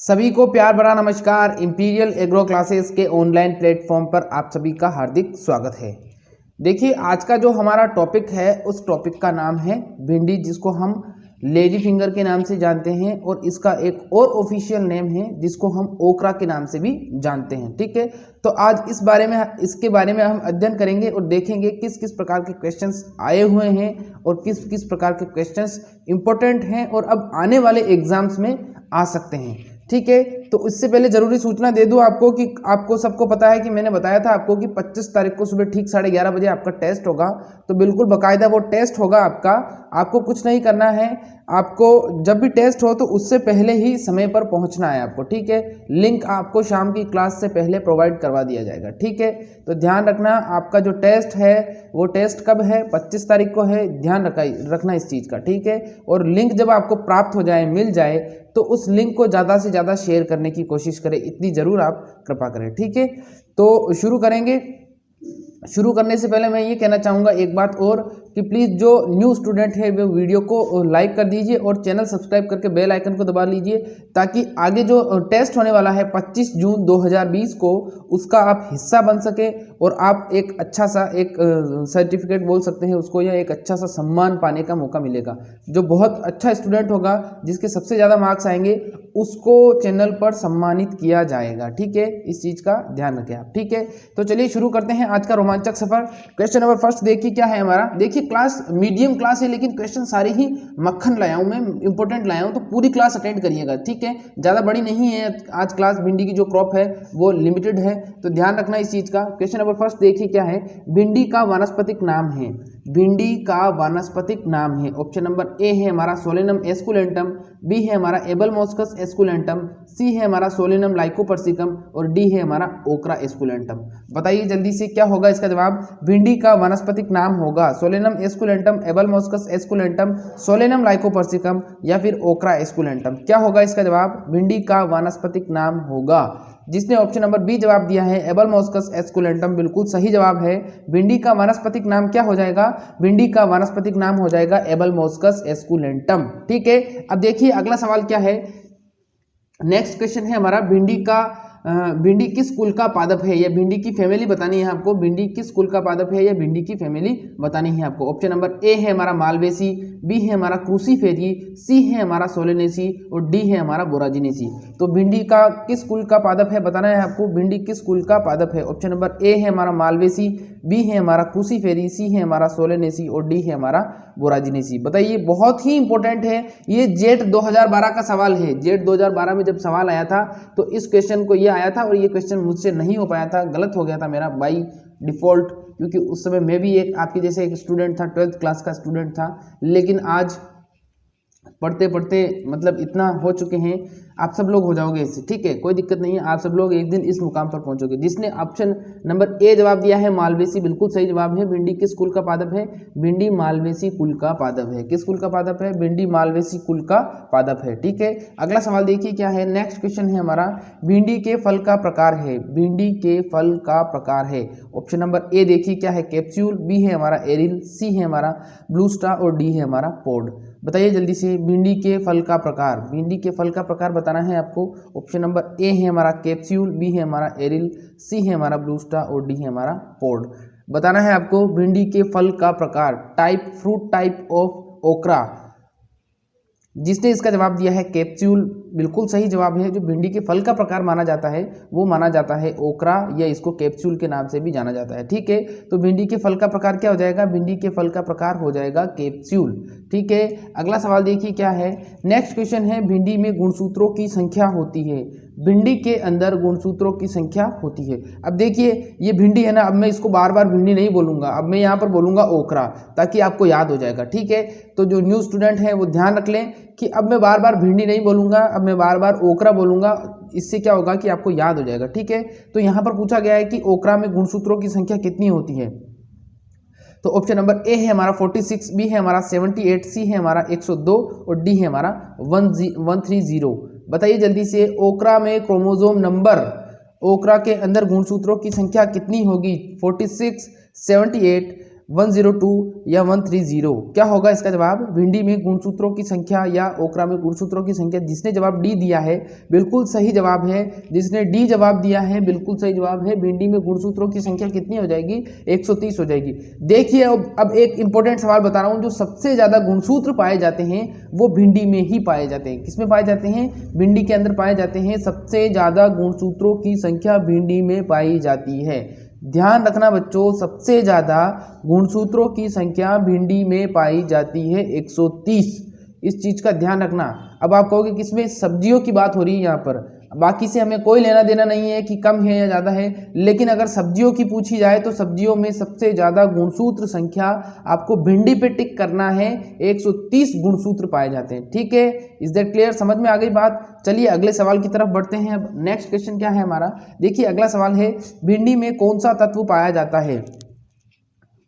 सभी को प्यार भरा नमस्कार। इंपीरियल एग्रो क्लासेस के ऑनलाइन प्लेटफॉर्म पर आप सभी का हार्दिक स्वागत है। देखिए, आज का जो हमारा टॉपिक है उस टॉपिक का नाम है भिंडी, जिसको हम लेडी फिंगर के नाम से जानते हैं और इसका एक और ऑफिशियल नेम है जिसको हम ओकरा के नाम से भी जानते हैं। ठीक है, तो आज इसके बारे में हम अध्ययन करेंगे और देखेंगे किस किस प्रकार के क्वेश्चंस आए हुए हैं और किस किस प्रकार के क्वेश्चंस इंपॉर्टेंट हैं और अब आने वाले एग्जाम्स में आ सकते हैं। ठीक है, तो इससे पहले जरूरी सूचना दे दूं आपको कि आपको सबको पता है कि मैंने बताया था आपको कि 25 तारीख को सुबह ठीक 11:30 बजे आपका टेस्ट होगा। तो बिल्कुल बाकायदा वो टेस्ट होगा आपको कुछ नहीं करना है। आपको जब भी टेस्ट हो तो उससे पहले ही समय पर पहुंचना है आपको। ठीक है, लिंक आपको शाम की क्लास से पहले प्रोवाइड करवा दिया जाएगा। ठीक है, तो ध्यान रखना, आपका जो टेस्ट है वो टेस्ट कब है? 25 तारीख को है। ध्यान रखना इस चीज़ का। ठीक है, और लिंक जब आपको प्राप्त हो जाए, मिल जाए, तो उस लिंक को ज़्यादा से ज़्यादा शेयर करने की कोशिश करें, इतनी ज़रूर आप कृपा करें। ठीक है, तो शुरू करेंगे। शुरू करने से पहले मैं ये कहना चाहूँगा एक बात और कि प्लीज़ जो न्यू स्टूडेंट है वो वीडियो को लाइक कर दीजिए और चैनल सब्सक्राइब करके बेल आइकन को दबा लीजिए, ताकि आगे जो टेस्ट होने वाला है 25 जून 2020 को, उसका आप हिस्सा बन सके और आप एक अच्छा सा एक सर्टिफिकेट बोल सकते हैं उसको, या एक अच्छा सा सम्मान पाने का मौका मिलेगा। जो बहुत अच्छा स्टूडेंट होगा, जिसके सबसे ज़्यादा मार्क्स आएंगे, उसको चैनल पर सम्मानित किया जाएगा। ठीक है, इस चीज़ का ध्यान रखें आप। ठीक है, तो चलिए शुरू करते हैं आज का रोमांचक सफर। क्वेश्चन नंबर फर्स्ट देखिए क्या है हमारा। देखिए, क्लास मीडियम क्लास है लेकिन क्वेश्चन सारे ही मक्खन लाया हूं मैं, इंपॉर्टेंट लाया हूं, तो पूरी क्लास अटेंड करिएगा। ठीक है, ज़्यादा बड़ी नहीं है आज क्लास, भिंडी की जो क्रॉप है वो लिमिटेड है, तो ध्यान रखना इस चीज़ का। क्वेश्चन नंबर फर्स्ट देखिए क्या है। भिंडी का वानस्पतिक नाम है। भिंडी का वानस्पतिक नाम है। ऑप्शन नंबर ए है हमारा सोलेनम एस्कुलेंटम, बी है हमारा एबलमोस्कस एस्कुलेंटम, सी है हमारा सोलेनम लाइकोपर्सिकम और डी है हमारा ओकरा एस्कुलेंटम। बताइए जल्दी से क्या होगा इसका जवाब। भिंडी का वानस्पतिक नाम होगा solanum esculentum, abelmoschus esculentum, solanum lycopersicum या फिर ओकरा एस्कुलेंटम। क्या होगा इसका जवाब? भिंडी का वानस्पतिक नाम होगा। जिसने ऑप्शन नंबर बी जवाब दिया है एबलमोस्कस एस्कुलेंटम, बिल्कुल सही जवाब है। भिंडी का वानस्पतिक नाम क्या हो जाएगा? भिंडी का वानस्पतिक नाम हो जाएगा एबलमोस्कस एस्कुलेंटम। ठीक है, अब देखिए अगला सवाल क्या है। नेक्स्ट क्वेश्चन है हमारा, भिंडी किस कुल का पादप है, या भिंडी की फैमिली बतानी है आपको। भिंडी किस कुल का पादप है या भिंडी की फैमिली बतानी है आपको। ऑप्शन नंबर ए है हमारा मालवेसी, बी है हमारा क्रूसीफेरी, सी है हमारा सोलेनेसी और डी है हमारा बोराजिनेसी। तो भिंडी का किस कुल का पादप है बताना है आपको। भिंडी किस कुल का पादप है। ऑप्शन नंबर ए है हमारा मालवेसी, बी है हमारा क्रूसीफेरी, सी है हमारा सोलेनेसी और डी है हमारा बोराजिनेसी। बताइए, बहुत ही इंपॉर्टेंट है ये, जेट 2012 का सवाल है। जेट 2012 में जब सवाल आया था तो इस क्वेश्चन को ये आया था और ये क्वेश्चन मुझसे नहीं हो पाया था, गलत हो गया था मेरा बाई डिफॉल्ट, क्योंकि उस समय मैं भी एक आपके जैसे एक स्टूडेंट था, 12th क्लास का स्टूडेंट था। लेकिन आज पढ़ते पढ़ते मतलब इतना हो चुके हैं, आप सब लोग हो जाओगे इससे। ठीक है, कोई दिक्कत नहीं है, आप सब लोग एक दिन इस मुकाम पर पहुंचोगे। जिसने ऑप्शन नंबर ए जवाब दिया है मालवेसी, बिल्कुल सही जवाब है। भिंडी किस कुल का पादप है? भिंडी मालवेसी कुल का पादप है। किस कुल का पादप है? भिंडी मालवेसी कुल का पादप है। ठीक है, अगला सवाल देखिए क्या है। नेक्स्ट क्वेश्चन है हमारा, भिंडी के फल का प्रकार है। भिंडी के फल का प्रकार है। ऑप्शन नंबर ए देखिए क्या है, कैप्सूल, बी है हमारा एरिल, सी है हमारा ब्लूस्टा और डी है हमारा पोड। बताइए जल्दी से, भिंडी के फल का प्रकार। भिंडी के फल का प्रकार बताना है आपको। ऑप्शन नंबर ए है हमारा कैप्सूल, बी है हमारा एरिल, सी है हमारा ब्लूस्टा और डी है हमारा पोड। बताना है आपको भिंडी के फल का प्रकार, टाइप, फ्रूट टाइप ऑफ ओकरा। जिसने इसका जवाब दिया है कैप्सूल, बिल्कुल सही जवाब है। जो भिंडी के फल का प्रकार माना जाता है वो माना जाता है ओकरा, या इसको कैप्सूल के नाम से भी जाना जाता है। ठीक है, तो भिंडी के फल का प्रकार क्या हो जाएगा? भिंडी के फल का प्रकार हो जाएगा कैप्सूल। ठीक है, अगला सवाल देखिए क्या है। नेक्स्ट क्वेश्चन है, भिंडी में गुणसूत्रों की संख्या होती है। भिंडी के अंदर गुणसूत्रों की संख्या होती है। अब देखिए ये भिंडी है ना, अब मैं इसको बार बार भिंडी नहीं बोलूंगा, अब मैं यहाँ पर बोलूंगा ओकरा, ताकि आपको याद हो जाएगा। ठीक है, तो जो न्यू स्टूडेंट है वो ध्यान रख लें कि अब मैं बार बार भिंडी नहीं बोलूंगा, अब मैं बार बार ओकरा बोलूंगा। इससे क्या होगा कि आपको याद हो जाएगा। ठीक है, तो यहाँ पर पूछा गया है कि ओकरा में गुणसूत्रों की संख्या कितनी होती है। तो ऑप्शन नंबर ए है हमारा 46, बी है हमारा 78, सी है हमारा 102 और डी है हमारा 130। बताइए जल्दी से, ओकरा में क्रोमोसोम नंबर, ओकरा के अंदर गुणसूत्रों की संख्या कितनी होगी? 46, 78, 102 या 130? क्या होगा इसका जवाब? भिंडी में गुणसूत्रों की संख्या या ओकरा में गुणसूत्रों की संख्या। जिसने जवाब डी दिया है बिल्कुल सही जवाब है। जिसने डी जवाब दिया है बिल्कुल सही जवाब है। भिंडी में गुणसूत्रों की संख्या कितनी हो जाएगी? 130 हो जाएगी। देखिए अब एक इंपॉर्टेंट सवाल बता रहा हूं, जो सबसे ज्यादा गुणसूत्र पाए जाते हैं वो भिंडी में ही पाए जाते हैं। किसमें पाए जाते हैं? भिंडी के अंदर पाए जाते हैं। सबसे ज्यादा गुणसूत्रों की संख्या भिंडी में पाई जाती है। ध्यान रखना बच्चों, सबसे ज्यादा गुणसूत्रों की संख्या भिंडी में पाई जाती है 130। इस चीज का ध्यान रखना। अब आप कहोगे कि इसमें सब्जियों की बात हो रही है यहाँ पर, बाकी से हमें कोई लेना देना नहीं है कि कम है या ज़्यादा है, लेकिन अगर सब्जियों की पूछी जाए तो सब्जियों में सबसे ज़्यादा गुणसूत्र संख्या आपको भिंडी पे टिक करना है। 130 गुणसूत्र पाए जाते हैं। ठीक है, इज दैट क्लियर? समझ में आ गई बात? चलिए अगले सवाल की तरफ बढ़ते हैं। अब नेक्स्ट क्वेश्चन क्या है हमारा? देखिए अगला सवाल है, भिंडी में कौन सा तत्व पाया जाता है?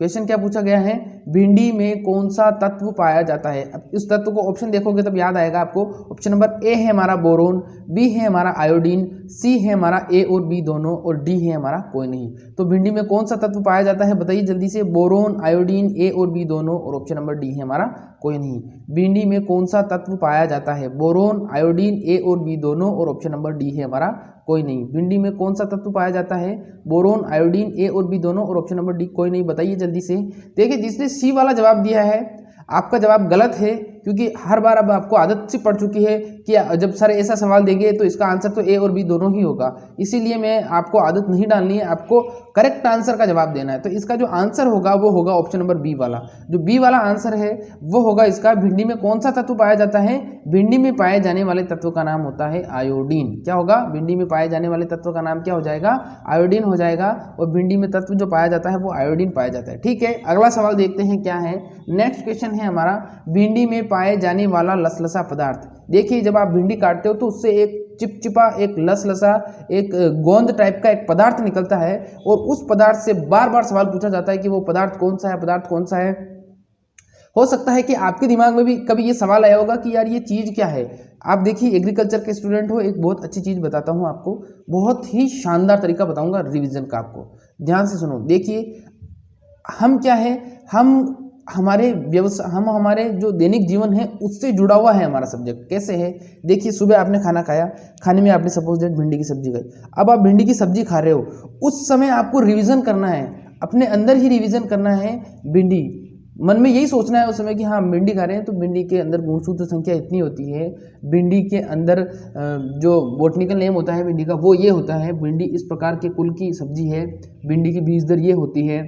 क्वेश्चन क्या पूछा गया है? भिंडी में कौन सा तत्व पाया जाता है? अब इस तत्व को ऑप्शन देखोगे तब याद आएगा आपको। ऑप्शन नंबर ए है हमारा बोरोन, बी है हमारा आयोडीन, सी है हमारा ए और बी दोनों, और डी है हमारा कोई नहीं। तो भिंडी में कौन सा तत्व पाया जाता है बताइए जल्दी से? बोरोन, आयोडीन, ए और बी दोनों, और ऑप्शन नंबर डी है हमारा कोई नहीं। भिंडी में कौन सा तत्व पाया जाता है? बोरोन, आयोडीन, ए और बी दोनों, और ऑप्शन नंबर डी है हमारा कोई नहीं। भिंडी में कौन सा तत्व पाया जाता है? बोरोन, आयोडीन, ए और बी दोनों, और ऑप्शन नंबर डी कोई नहीं। बताइए जल्दी से। देखिए जिसने सी वाला जवाब दिया है आपका जवाब गलत है, क्योंकि हर बार अब आपको आदत सी पड़ चुकी है कि जब सर ऐसा सवाल देंगे तो इसका आंसर तो ए और बी दोनों ही होगा। इसीलिए मैं आपको आदत नहीं डालनी है, आपको करेक्ट आंसर का जवाब देना है। तो इसका जो आंसर होगा वो होगा ऑप्शन नंबर बी वाला। जो बी वाला आंसर है वो होगा इसका। भिंडी में कौन सा तत्व पाया जाता है? भिंडी में पाए जाने वाले तत्व का नाम होता है आयोडीन। क्या होगा? भिंडी में पाए जाने वाले तत्व का नाम क्या हो जाएगा? आयोडीन हो जाएगा। और भिंडी में तत्व जो पाया जाता है वो आयोडीन पाया जाता है। ठीक है, अगला सवाल देखते हैं क्या है। नेक्स्ट क्वेश्चन है हमारा, भिंडी में पाए जाने वाला लसलसा पदार्थ। देखिए जब आप भिंडी काटते हो तो उससे एक चिपचिपा, एक लसलसा, एक गोंद टाइप का एक पदार्थ निकलता है, और उस पदार्थ से बार बार सवाल पूछा जाता है कि वो पदार्थ कौन सा है, पदार्थ कौन सा है। हो सकता है कि आपके दिमाग में भी कभी ये सवाल आया होगा कि यार ये चीज़ क्या है। आप देखिए एग्रीकल्चर के स्टूडेंट हो, एक बहुत अच्छी चीज़ बताता हूँ आपको, बहुत ही शानदार तरीका बताऊंगा रिवीजन का। आपको ध्यान से सुनो। देखिए हम क्या है, हमारे व्यवसाय, हमारे जो दैनिक जीवन है उससे जुड़ा हुआ है हमारा सब्जेक्ट। कैसे है? देखिए सुबह आपने खाना खाया, खाने में आपने सपोज दैट भिंडी की सब्जी खाई। अब आप भिंडी की सब्जी खा रहे हो, उस समय आपको रिवीजन करना है, अपने अंदर ही रिवीजन करना है भिंडी। मन में यही सोचना है उस समय कि हाँ भिंडी खा रहे हैं तो भिंडी के अंदर गुणसूत्र संख्या इतनी होती है, भिंडी के अंदर जो बोटनिकल नेम होता है भिंडी का वो ये होता है, भिंडी इस प्रकार के कुल की सब्जी है, भिंडी की बीज दर ये होती है।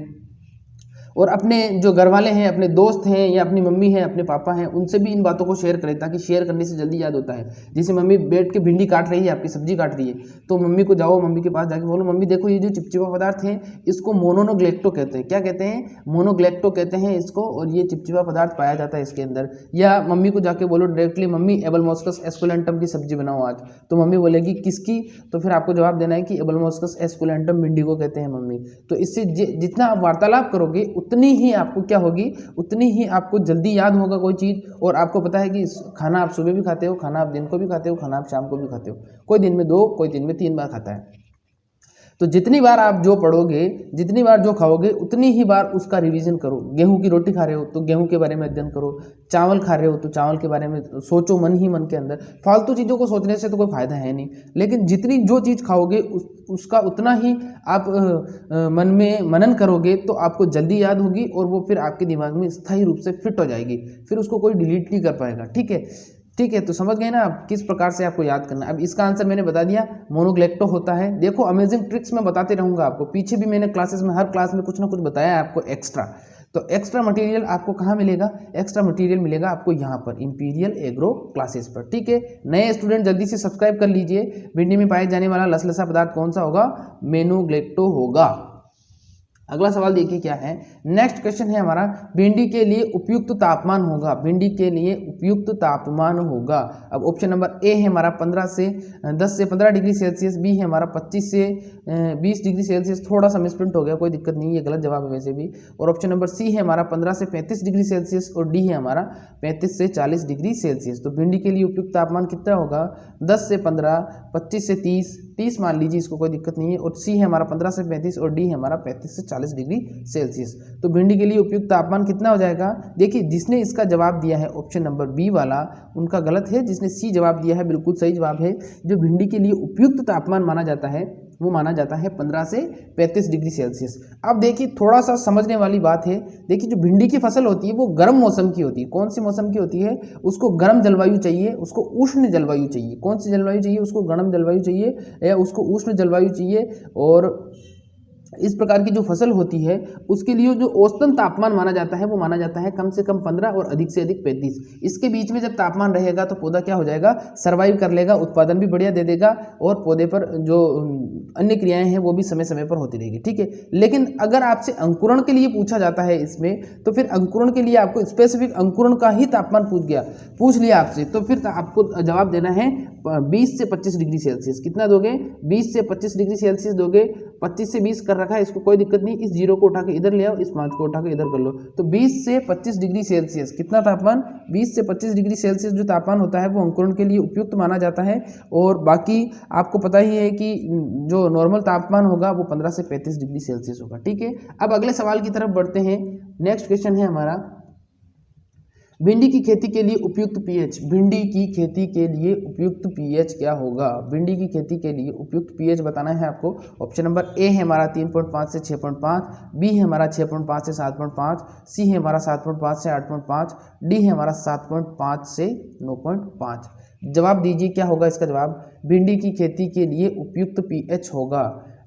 और अपने जो घर वाले हैं, अपने दोस्त हैं, या अपनी मम्मी है, अपने पापा हैं, उनसे भी इन बातों को शेयर करें, ताकि शेयर करने से जल्दी याद होता है। जैसे मम्मी बैठ के भिंडी काट रही है, आपकी सब्जी काट रही है, तो मम्मी को जाओ, मम्मी के पास जाके बोलो मम्मी देखो ये जो चिपचिपा पदार्थ है इसको मोनोग्लेक्टो कहते हैं। क्या कहते हैं? मोनोग्लेक्टो कहते हैं इसको, और ये चिपचिपा पदार्थ पाया जाता है इसके अंदर। या मम्मी को जाके बोलो डायरेक्टली मम्मी एबलमोस्कस एस्कुलेंटम की सब्जी बनाओ आज, तो मम्मी बोलेगी किसकी? तो फिर आपको जवाब देना है कि एबलमोस्कस एस्कुलेंटम भिंडी को कहते हैं मम्मी। तो इससे जितना आप वार्तालाप करोगे उतनी ही आपको क्या होगी, उतनी ही आपको जल्दी याद होगा कोई चीज़। और आपको पता है कि खाना आप सुबह भी खाते हो, खाना आप दिन को भी खाते हो, खाना आप शाम को भी खाते हो, कोई दिन में 2, कोई दिन में 3 बार खाता है। तो जितनी बार आप जो पढ़ोगे, जितनी बार जो खाओगे, उतनी ही बार उसका रिवीजन करो। गेहूं की रोटी खा रहे हो तो गेहूं के बारे में अध्ययन करो, चावल खा रहे हो तो चावल के बारे में सोचो मन ही मन के अंदर। फालतू चीज़ों को सोचने से तो कोई फायदा है नहीं, लेकिन जितनी जो चीज़ खाओगे उसका उतना ही आप मन में मनन करोगे तो आपको जल्दी याद होगी, और वो फिर आपके दिमाग में स्थायी रूप से फिट हो जाएगी, फिर उसको कोई डिलीट नहीं कर पाएगा। ठीक है, ठीक है, तो समझ गए ना आप किस प्रकार से आपको याद करना है। अब इसका आंसर मैंने बता दिया, मोनोग्लेक्टो होता है। देखो अमेजिंग ट्रिक्स मैं बताते रहूंगा आपको, पीछे भी मैंने क्लासेस में हर क्लास में कुछ ना कुछ बताया है आपको एक्स्ट्रा। तो एक्स्ट्रा मटेरियल आपको कहाँ मिलेगा? एक्स्ट्रा मटेरियल मिलेगा आपको यहाँ पर इंपीरियल एग्रो क्लासेस पर। ठीक है, नए स्टूडेंट जल्दी से सब्सक्राइब कर लीजिए। भिंडी में पाए जाने वाला लसलसा पदार्थ कौन सा होगा? मोनोग्लेक्टो होगा। अगला सवाल देखिए क्या है। नेक्स्ट क्वेश्चन है हमारा, भिंडी के लिए उपयुक्त तापमान होगा। भिंडी के लिए उपयुक्त तापमान होगा। अब ऑप्शन नंबर ए है हमारा 10 से 15 डिग्री सेल्सियस, बी है हमारा 25 से 20 डिग्री सेल्सियस। थोड़ा सा मिसप्रिंट हो गया, कोई दिक्कत नहीं, ये गलत जवाब है वैसे भी। और ऑप्शन नंबर सी है हमारा 15 से 35 डिग्री सेल्सियस, और डी है हमारा 35 से 40 डिग्री सेल्सियस। तो भिंडी के लिए उपयुक्त तापमान कितना होगा? 10 से 15, 25 से 30 मान लीजिए, इसको कोई दिक्कत नहीं है। और सी है हमारा 15 से 35, और डी है हमारा 35 से 40 डिग्री सेल्सियस। तो भिंडी के लिए उपयुक्त तापमान कितना हो जाएगा? देखिए जिसने इसका जवाब दिया है ऑप्शन नंबर बी वाला उनका गलत है, जिसने सी जवाब दिया है बिल्कुल सही जवाब है। जो भिंडी के लिए उपयुक्त तापमान माना जाता है वो माना जाता है 15 से 35 डिग्री सेल्सियस। अब देखिए थोड़ा सा समझने वाली बात है, देखिए जो भिंडी की फसल होती है वो गर्म मौसम की होती है। कौन सी मौसम की होती है? उसको गर्म जलवायु चाहिए, उसको उष्ण जलवायु चाहिए। कौन सी जलवायु चाहिए? उसको गर्म जलवायु चाहिए या उसको उष्ण जलवायु चाहिए। और इस प्रकार की जो फसल होती है उसके लिए जो औसतन तापमान माना जाता है वो माना जाता है कम से कम 15 और अधिक से अधिक 35। इसके बीच में जब तापमान रहेगा तो पौधा क्या हो जाएगा? सर्वाइव कर लेगा, उत्पादन भी बढ़िया दे देगा और पौधे पर जो अन्य क्रियाएं हैं वो भी समय समय पर होती रहेगी, ठीक है। लेकिन अगर आपसे अंकुरण के लिए पूछा जाता है इसमें, तो फिर अंकुरण के लिए आपको स्पेसिफिक अंकुरण का ही तापमान पूछ लिया आपसे, तो फिर आपको जवाब देना है 20 से 25 डिग्री सेल्सियस। कितना दोगे? 20 से 25 डिग्री सेल्सियस दोगे। 25 से 20 कर रखा है, इसको कोई दिक्कत नहीं, इस जीरो को उठा के इधर ले आओ, इस 5 को उठा के इधर कर लो। तो 20 से 25 डिग्री सेल्सियस कितना तापमान? 20 से 25 डिग्री सेल्सियस जो तापमान होता है वो अंकुरण के लिए उपयुक्त माना जाता है। और बाकी आपको पता ही है कि जो नॉर्मल तापमान होगा वो 15 से 35 डिग्री सेल्सियस होगा, ठीक है। अब अगले सवाल की तरफ बढ़ते हैं। नेक्स्ट क्वेश्चन है हमारा, भिंडी की खेती के लिए उपयुक्त पीएच। भिंडी की खेती के लिए उपयुक्त पीएच क्या होगा? भिंडी की खेती के लिए उपयुक्त पीएच बताना है आपको। ऑप्शन नंबर ए है हमारा 3.5 से 6.5, बी है हमारा 6.5 से 7.5, सी है हमारा 7.5 से 8.5, डी है हमारा 7.5 से 9.5। जवाब दीजिए क्या होगा इसका जवाब? भिंडी की खेती के लिए उपयुक्त पीएच होगा।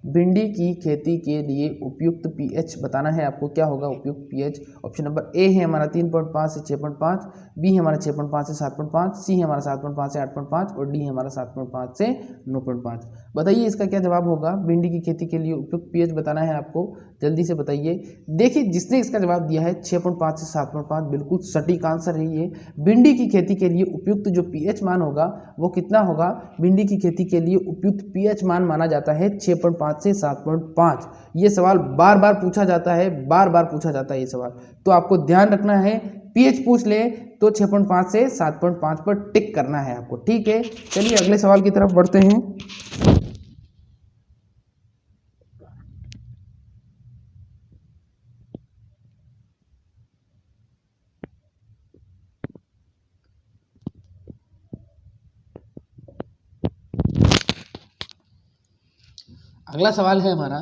भिंडी की खेती के लिए उपयुक्त पीएच बताना है आपको, क्या होगा उपयुक्त पीएच? ऑप्शन नंबर ए है हमारा 3.5 से 6.5, बी है हमारा 6.5 से 7.5, सी है हमारा 7.5 से 8.5 और डी है हमारा 7.5 से 9.5। बताइए इसका क्या जवाब होगा? भिंडी की खेती के लिए उपयुक्त पीएच बताना है आपको, जल्दी से बताइए। देखिए जिसने इसका जवाब दिया है 6.5 से 7.5 बिल्कुल सटीक आंसर है ये। भिंडी की खेती के लिए उपयुक्त जो पीएच मान होगा वो कितना होगा? भिंडी की खेती के लिए उपयुक्त पीएच मान माना जाता है 6.5 से 7.5। ये सवाल बार बार पूछा जाता है, बार बार पूछा जाता है ये सवाल, तो आपको ध्यान रखना है। पीएच पूछ ले तो 6.5 से 7.5 पर टिक करना है आपको, ठीक है। चलिए अगले सवाल की तरफ बढ़ते हैं। अगला सवाल है हमारा,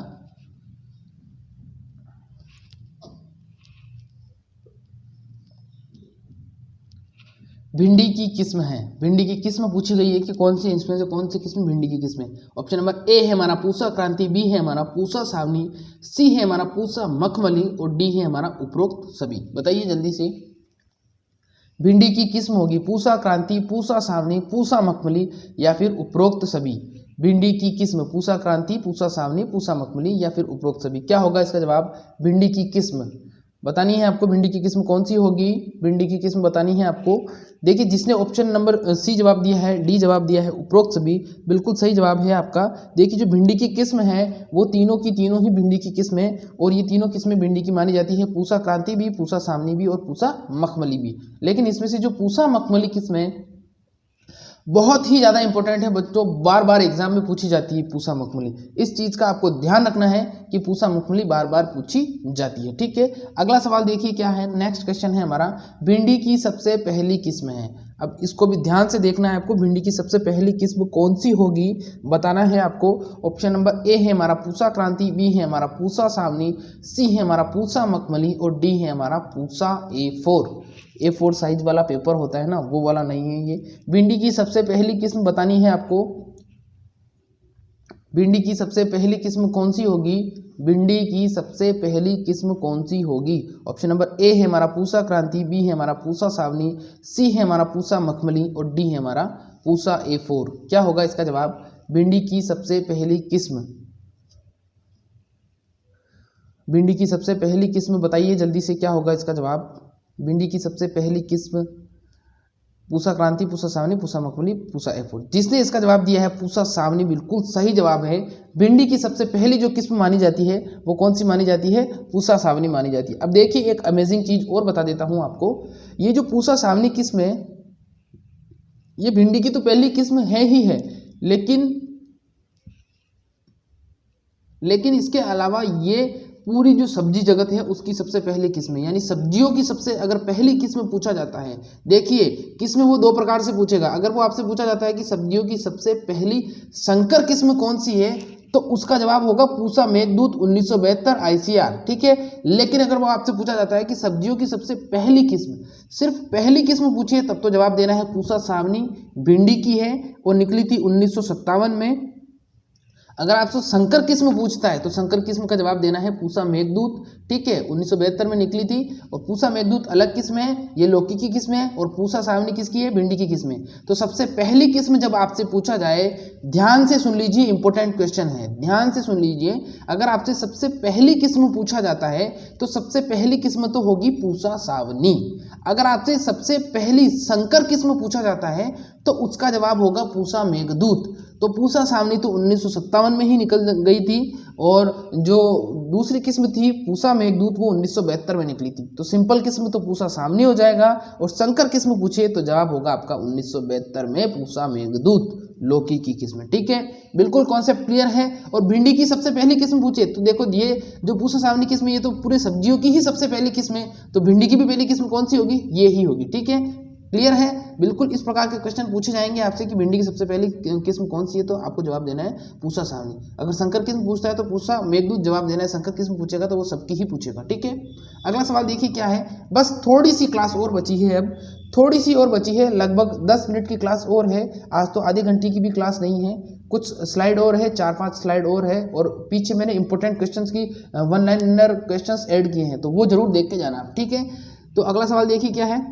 भिंडी की किस्म है। भिंडी की किस्म पूछी गई है कि कौन सी इसमें से कौन सी किस्म भिंडी की किस्म है। ऑप्शन नंबर ए है हमारा पूसा क्रांति, बी है हमारा पूसा सावनी, सी है हमारा पूसा मखमली और डी है हमारा उपरोक्त सभी। बताइए जल्दी से। भिंडी की किस्म होगी पूसा क्रांति, पूसा सावनी, पूसा मखमली या फिर उपरोक्त सभी। भिंडी की किस्म पूसा क्रांति, पूसा सावनी, पूसा मखमली या फिर उपरोक्त सभी। क्या होगा इसका जवाब? भिंडी की किस्म बतानी है आपको। भिंडी की किस्म कौन सी होगी? भिंडी की किस्म बतानी है आपको। देखिए जिसने ऑप्शन नंबर सी जवाब दिया है, डी जवाब दिया है उपरोक्त सभी, बिल्कुल सही जवाब है आपका। देखिए जो भिंडी की किस्म है वो तीनों की तीनों ही भिंडी की किस्म है और ये तीनों किस्में भिंडी की मानी जाती है। पूसा क्रांति भी, पूसा सावनी भी और पूसा मखमली भी। लेकिन इसमें से जो पूसा मखमली किस्म है बहुत ही ज़्यादा इंपॉर्टेंट है बच्चों, बार बार एग्जाम में पूछी जाती है पूसा मखमली। इस चीज़ का आपको ध्यान रखना है कि पूसा मखमली बार बार पूछी जाती है, ठीक है। अगला सवाल देखिए क्या है। नेक्स्ट क्वेश्चन है हमारा, भिंडी की सबसे पहली किस्म है। अब इसको भी ध्यान से देखना है आपको, भिंडी की सबसे पहली किस्म कौन सी होगी बताना है आपको। ऑप्शन नंबर ए है हमारा पूसा क्रांति, बी है हमारा पूसा सावनी, सी है हमारा पूसा मखमली और डी है हमारा पूसा A4 साइज वाला पेपर होता है ना, वो वाला नहीं है ये। भिंडी की सबसे पहली किस्म बतानी है आपको। भिंडी की सबसे पहली किस्म कौन सी होगी? भिंडी की सबसे पहली किस्म कौन सी होगी? ऑप्शन नंबर ए है हमारा पूसा क्रांति, बी है हमारा पूसा सावनी, सी है हमारा पूसा मखमली और डी है हमारा पूसा A4। क्या होगा इसका जवाब? भिंडी की सबसे पहली किस्म, भिंडी की सबसे पहली किस्म बताइए जल्दी से, क्या होगा इसका जवाब? भिंडी की सबसे पहली किस्म पूसा क्रांति, पूसा सावनी, पूसा मखमली, पूसा A4। जिसने इसका जवाब दिया है पूसा सावनी बिल्कुल सही जवाब है। भिंडी की सबसे पहली जो किस्म मानी जाती है वो कौन सी मानी जाती है? पूसा सावनी मानी जाती है। अब देखिए एक अमेजिंग चीज और बता देता हूं आपको, ये जो पूसा सावनी किस्म है ये भिंडी की तो पहली किस्म है ही है, लेकिन इसके अलावा ये पूरी जो सब्जी जगत है उसकी सबसे पहली किस्म है, यानी सब्जियों की सबसे अगर पहली किस्म पूछा जाता है, देखिए किस्म वो दो प्रकार से पूछेगा। अगर वो आपसे पूछा जाता है कि सब्जियों की सबसे पहली संकर किस्म कौन सी है, तो उसका जवाब होगा पूसा मेघदूत 1972 ICR, ठीक है। लेकिन अगर वो आपसे पूछा जाता है कि सब्जियों की सबसे पहली किस्म, सिर्फ पहली किस्म पूछिए, तब तो जवाब देना है पूसा सावनी, भिंडी की है और निकली थी 1957 में। अगर आपसे संकर किस्म पूछता है तो संकर किस्म का जवाब देना है पूसा मेघदूत, ठीक है, 1972 में निकली थी। और पूसा मेघदूत अलग किस्म है, ये लौकी की किस्म है, और पूसा सावनी किसकी है, भिंडी की किस्म है। तो सबसे पहली किस्म जब आपसे पूछा जाए, ध्यान से सुन लीजिए, इंपॉर्टेंट क्वेश्चन है, ध्यान से सुन लीजिए। अगर आपसे सबसे पहली किस्म पूछा जाता है तो सबसे पहली किस्म तो होगी पूसा सावनी। अगर आपसे सबसे पहली संकर किस्म पूछा जाता है तो उसका जवाब होगा पूसा मेघदूत। तो पूसा सावनी तो 1957 में ही निकल गई थी, और जो दूसरी किस्म थी पूसा मेघदूत वो 1972 में निकली थी। तो सिंपल किस्म तो पूसा सावनी हो जाएगा, और संकर किस्म पूछे तो जवाब होगा आपका 1972 में पूसा मेघदूत, लौकी की किस्म, ठीक है। बिल्कुल कॉन्सेप्ट क्लियर है। और भिंडी की सबसे पहली किस्म पूछे तो देखो, ये जो पूसा सावनी किस्म है ये तो पूरे सब्जियों की ही सबसे पहली किस्म है, तो भिंडी की भी पहली किस्म कौन सी होगी, ये ही होगी, ठीक है। क्लियर है। बिल्कुल इस प्रकार के क्वेश्चन पूछे जाएंगे आपसे कि भिंडी की सबसे पहली किस्म कौन सी है, तो आपको जवाब देना है पूसा सावनी। अगर संकर किस्म पूछता है तो पूसा मेघदूत जवाब देना है, संकर किस्म पूछेगा तो वो सबकी ही पूछेगा, ठीक है। अगला सवाल देखिए क्या है, बस थोड़ी सी क्लास और बची है, अब थोड़ी सी और बची है, लगभग 10 मिनट की क्लास और है। आज तो आधे घंटे की भी क्लास नहीं है, कुछ स्लाइड और है, 4-5 स्लाइड और है, और पीछे मैंने इंपॉर्टेंट क्वेश्चंस की 1 लाइनर क्वेश्चंस ऐड किए हैं, तो वो जरूर देख के जाना, ठीक है। तो अगला सवाल देखिए क्या है,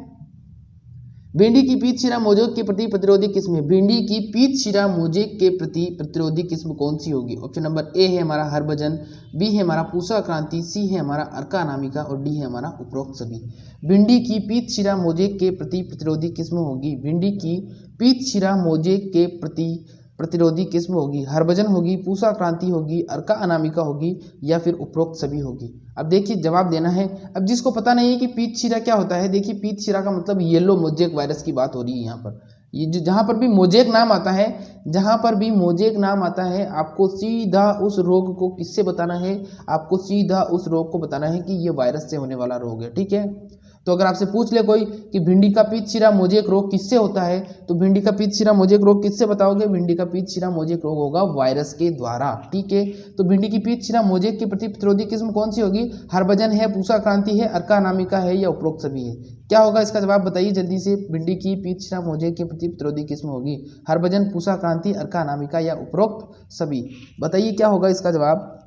भिंडी की पीत शिरा मोजेक के प्रति प्रतिरोधी किस्म है, भिंडी की पीत शिरा मोजेक के प्रति प्रतिरोधी किस्म कौन सी होगी। ऑप्शन नंबर ए है हमारा हरभजन, बी है हमारा पूसा क्रांति, सी है हमारा अर्का अनामिका, और डी है हमारा उपरोक्त सभी। भिंडी की पीत शिरा मोजेक के प्रति प्रतिरोधी किस्म होगी, भिंडी की पीत शिरा मोजेक के प्रति प्रतिरोधी किस्म होगी, हरभजन होगी, पूसा क्रांति होगी, अर्का अनामिका होगी, या फिर उपरोक्त सभी होगी। अब देखिए जवाब देना है। अब जिसको पता नहीं है कि पीत शिरा क्या होता है, देखिए पीत शिरा का मतलब येलो मोजेक वायरस की बात हो रही है यहाँ पर। ये जो जहाँ पर भी मोजेक नाम आता है, जहाँ पर भी मोजेक नाम आता है, आपको सीधा उस रोग को किससे बताना है, आपको सीधा उस रोग को बताना है कि ये वायरस से होने वाला रोग है, ठीक है। तो अगर आपसे पूछ ले कोई कि भिंडी का पीत शिरा मोजेक रोग किससे होता है, तो भिंडी का पीत शिरा मोजेक रोग किससे बताओगे, भिंडी का पीत शिरा मोजेक रोग होगा वायरस के द्वारा, ठीक है। तो भिंडी की पीत शिरा मोजेक के प्रति प्रतिरोधी किस्म कौन सी होगी, हरभजन है, पूसा क्रांति है, अर्का अनामिका है, या उपरोक्त सभी है। क्या होगा इसका जवाब बताइए जल्दी से, भिंडी की पीत शिरा मोजेक के प्रति प्रतिरोधी किस्म होगी हरभजन, पूसा क्रांति, अर्का अनामिका, या उपरोक्त सभी। बताइए क्या होगा इसका जवाब।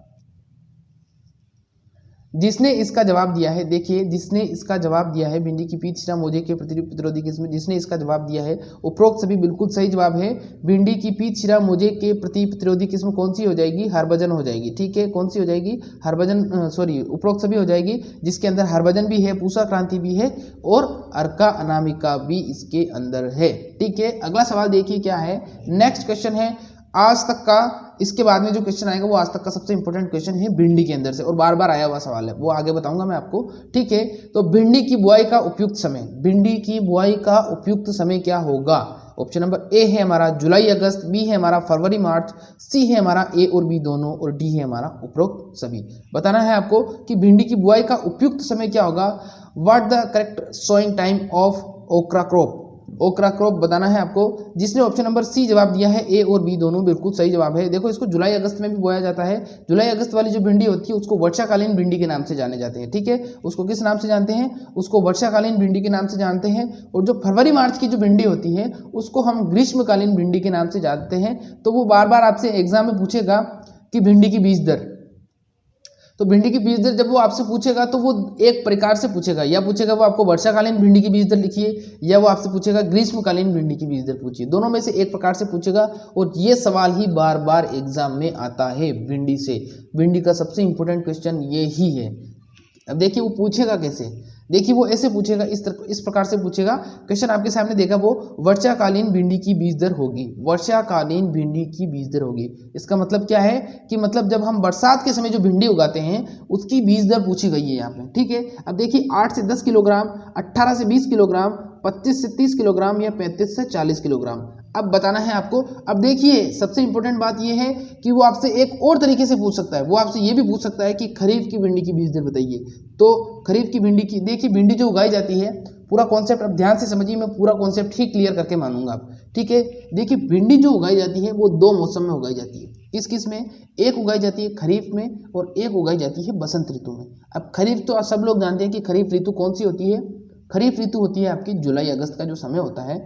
जिसने इसका जवाब दिया है, देखिए जिसने इसका जवाब दिया है भिंडी की पीत शिरा मोजेक के प्रति प्रतिरोधी किस्म, जिसने इसका जवाब दिया है उपरोक्त सभी, बिल्कुल सही जवाब है। भिंडी की पीत शिरा मोजेक के प्रति प्रतिरोधी किस्म कौन सी हो जाएगी, हरभजन हो जाएगी, ठीक है। कौन सी हो जाएगी, हरभजन, सॉरी उपरोक्त सभी हो जाएगी, जिसके अंदर हरभजन भी है, पूसा क्रांति भी है, और अर्का अनामिका भी इसके अंदर है, ठीक है। अगला सवाल देखिए क्या है, नेक्स्ट क्वेश्चन है आज तक का, इसके बाद में जो क्वेश्चन आएगा वो आज तक का सबसे इंपॉर्टेंट क्वेश्चन है भिंडी के अंदर से, और बार बार आया हुआ सवाल है, वो आगे बताऊंगा मैं आपको, ठीक है। तो भिंडी की बुआई का उपयुक्त समय, भिंडी की बुआई का उपयुक्त समय क्या होगा। ऑप्शन नंबर ए है हमारा जुलाई अगस्त, बी है हमारा फरवरी मार्च, सी है हमारा ए और बी दोनों, और डी है हमारा उपरोक्त सभी। बताना है आपको कि भिंडी की बुआई का उपयुक्त समय क्या होगा। What the correct sowing time of okra crop, okra crop बताना है आपको। जिसने ऑप्शन नंबर सी जवाब दिया है, ए और बी दोनों बिल्कुल सही जवाब है। देखो इसको जुलाई अगस्त में भी बोया जाता है, जुलाई अगस्त वाली जो भिंडी होती है उसको वर्षाकालीन भिंडी के नाम से जाने जाते हैं, ठीक है। उसको किस नाम से जानते हैं, उसको वर्षाकालीन भिंडी के नाम से जानते हैं। और जो फरवरी मार्च की जो भिंडी होती है उसको हम ग्रीष्मकालीन भिंडी के नाम से जानते हैं। तो वो बार बार आपसे एग्जाम में पूछेगा कि भिंडी की बीज दर, तो भिंडी की बीज दर जब वो आपसे पूछेगा तो वो एक प्रकार से पूछेगा, या पूछेगा वो आपको वर्षाकालीन भिंडी की बीज दर लिखिए, या वो आपसे पूछेगा ग्रीष्मकालीन भिंडी की बीज दर पूछिए, दोनों में से एक प्रकार से पूछेगा। और ये सवाल ही बार बार एग्जाम में आता है भिंडी से, भिंडी का सबसे इंपॉर्टेंट क्वेश्चन ये ही है। अब देखिए वो पूछेगा कैसे, देखिए वो ऐसे पूछेगा, इस प्रकार से पूछेगा। क्वेश्चन आपके सामने देखा, वो वर्षाकालीन भिंडी की बीज दर होगी, वर्षाकालीन भिंडी की बीज दर होगी। इसका मतलब क्या है कि मतलब जब हम बरसात के समय जो भिंडी उगाते हैं उसकी बीज दर पूछी गई है यहाँ पे, ठीक है। अब देखिए 8 से 10 किलोग्राम, 18 से 20 किलोग्राम, 25 से 30 किलोग्राम, या 35 से 40 किलोग्राम। अब बताना है आपको। अब देखिए सबसे इंपॉर्टेंट बात यह है कि वो आपसे एक और तरीके से पूछ सकता है, वो आपसे ये भी पूछ सकता है कि खरीफ की भिंडी की बीज दर बताइए। तो खरीफ की भिंडी की, देखिए भिंडी जो उगाई जाती है, पूरा कॉन्सेप्ट अब ध्यान से समझिए, मैं पूरा कॉन्सेप्ट ही क्लियर करके मानूंगा आप, ठीक है। देखिए भिंडी जो उगाई जाती है वो 2 मौसम में उगाई जाती है। किस किस में? एक उगाई जाती है खरीफ में और एक उगाई जाती है बसंत ऋतु में। अब खरीफ तो सब लोग जानते हैं कि खरीफ ऋतु कौन सी होती है। खरीफ ऋतु होती है आपकी जुलाई अगस्त का जो समय होता है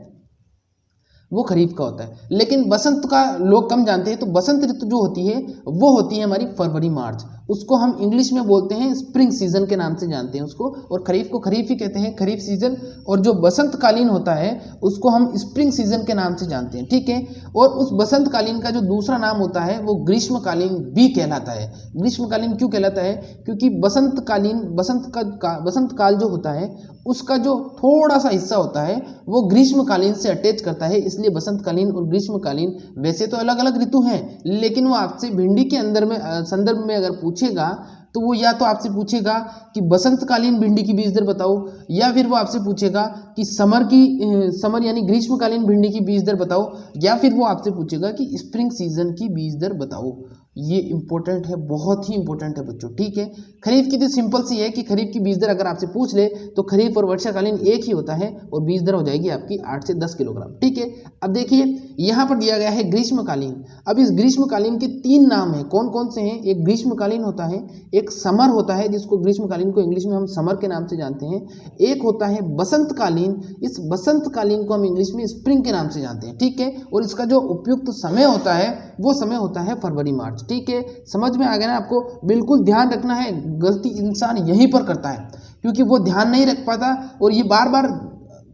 वो खरीफ का होता है। लेकिन बसंत का लोग कम जानते हैं, तो बसंत ऋतु जो होती है वो होती है हमारी फरवरी मार्च, उसको हम इंग्लिश में बोलते हैं स्प्रिंग सीजन के नाम से जानते हैं उसको, और खरीफ को खरीफ ही कहते हैं, खरीफ सीजन। और जो बसंत कालीन होता है उसको हम स्प्रिंग सीजन के नाम से जानते हैं, ठीक है। और उस बसंत कालीन का जो दूसरा नाम होता है वो ग्रीष्मकालीन भी कहलाता है। ग्रीष्मकालीन क्यों कहलाता है? क्योंकि बसंत कालीन, बसंत काल जो होता है उसका जो थोड़ा सा हिस्सा होता है वो ग्रीष्मकालीन से अटैच करता है, इसलिए बसंतकालीन और ग्रीष्मकालीन वैसे तो अलग अलग ऋतु हैं, लेकिन वो आपसे भिंडी के अंदर में संदर्भ में अगर पूछेगा तो वो या तो आपसे पूछेगा कि बसंतकालीन भिंडी की बीज दर बताओ, या फिर वो आपसे पूछेगा कि समर यानी ग्रीष्मकालीन भिंडी की बीज दर बताओ, या फिर वो आपसे पूछेगा कि स्प्रिंग सीजन की बीज दर बताओ। ये इंपॉर्टेंट है, बहुत ही इंपॉर्टेंट है बच्चों, ठीक है। खरीफ की तो सिंपल सी है कि खरीफ की बीज दर अगर आपसे पूछ ले तो खरीफ और वर्षाकालीन एक ही होता है और बीज दर हो जाएगी आपकी 8 से 10 किलोग्राम, ठीक है। अब देखिए यहाँ पर दिया गया है ग्रीष्मकालीन। अब इस ग्रीष्मकालीन के 3 नाम हैं, कौन कौन से हैं? एक ग्रीष्मकालीन होता है, एक समर होता है जिसको ग्रीष्मकालीन को इंग्लिश में हम समर के नाम से जानते हैं, एक होता है बसंतकालीन, इस बसंतकालीन को हम इंग्लिश में स्प्रिंग के नाम से जानते हैं, ठीक है। और इसका जो उपयुक्त समय होता है वो समय होता है फरवरी मार्च, ठीक है। समझ में आ गया ना आपको? बिल्कुल ध्यान रखना है, गलती इंसान यहीं पर करता है क्योंकि वो ध्यान नहीं रख पाता। और ये बार बार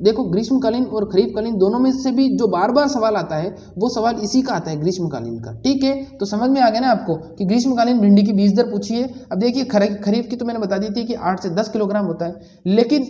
देखो, ग्रीष्मकालीन और खरीफकालीन दोनों में से भी जो बार बार सवाल आता है वो सवाल इसी का आता है, ग्रीष्मकालीन का, ठीक है। तो समझ में आ गया ना आपको कि ग्रीष्मकालीन भिंडी की बीज दर पूछिए। अब देखिए खरीफ की तो मैंने बता दी थी कि 8 से 10 किलोग्राम होता है, लेकिन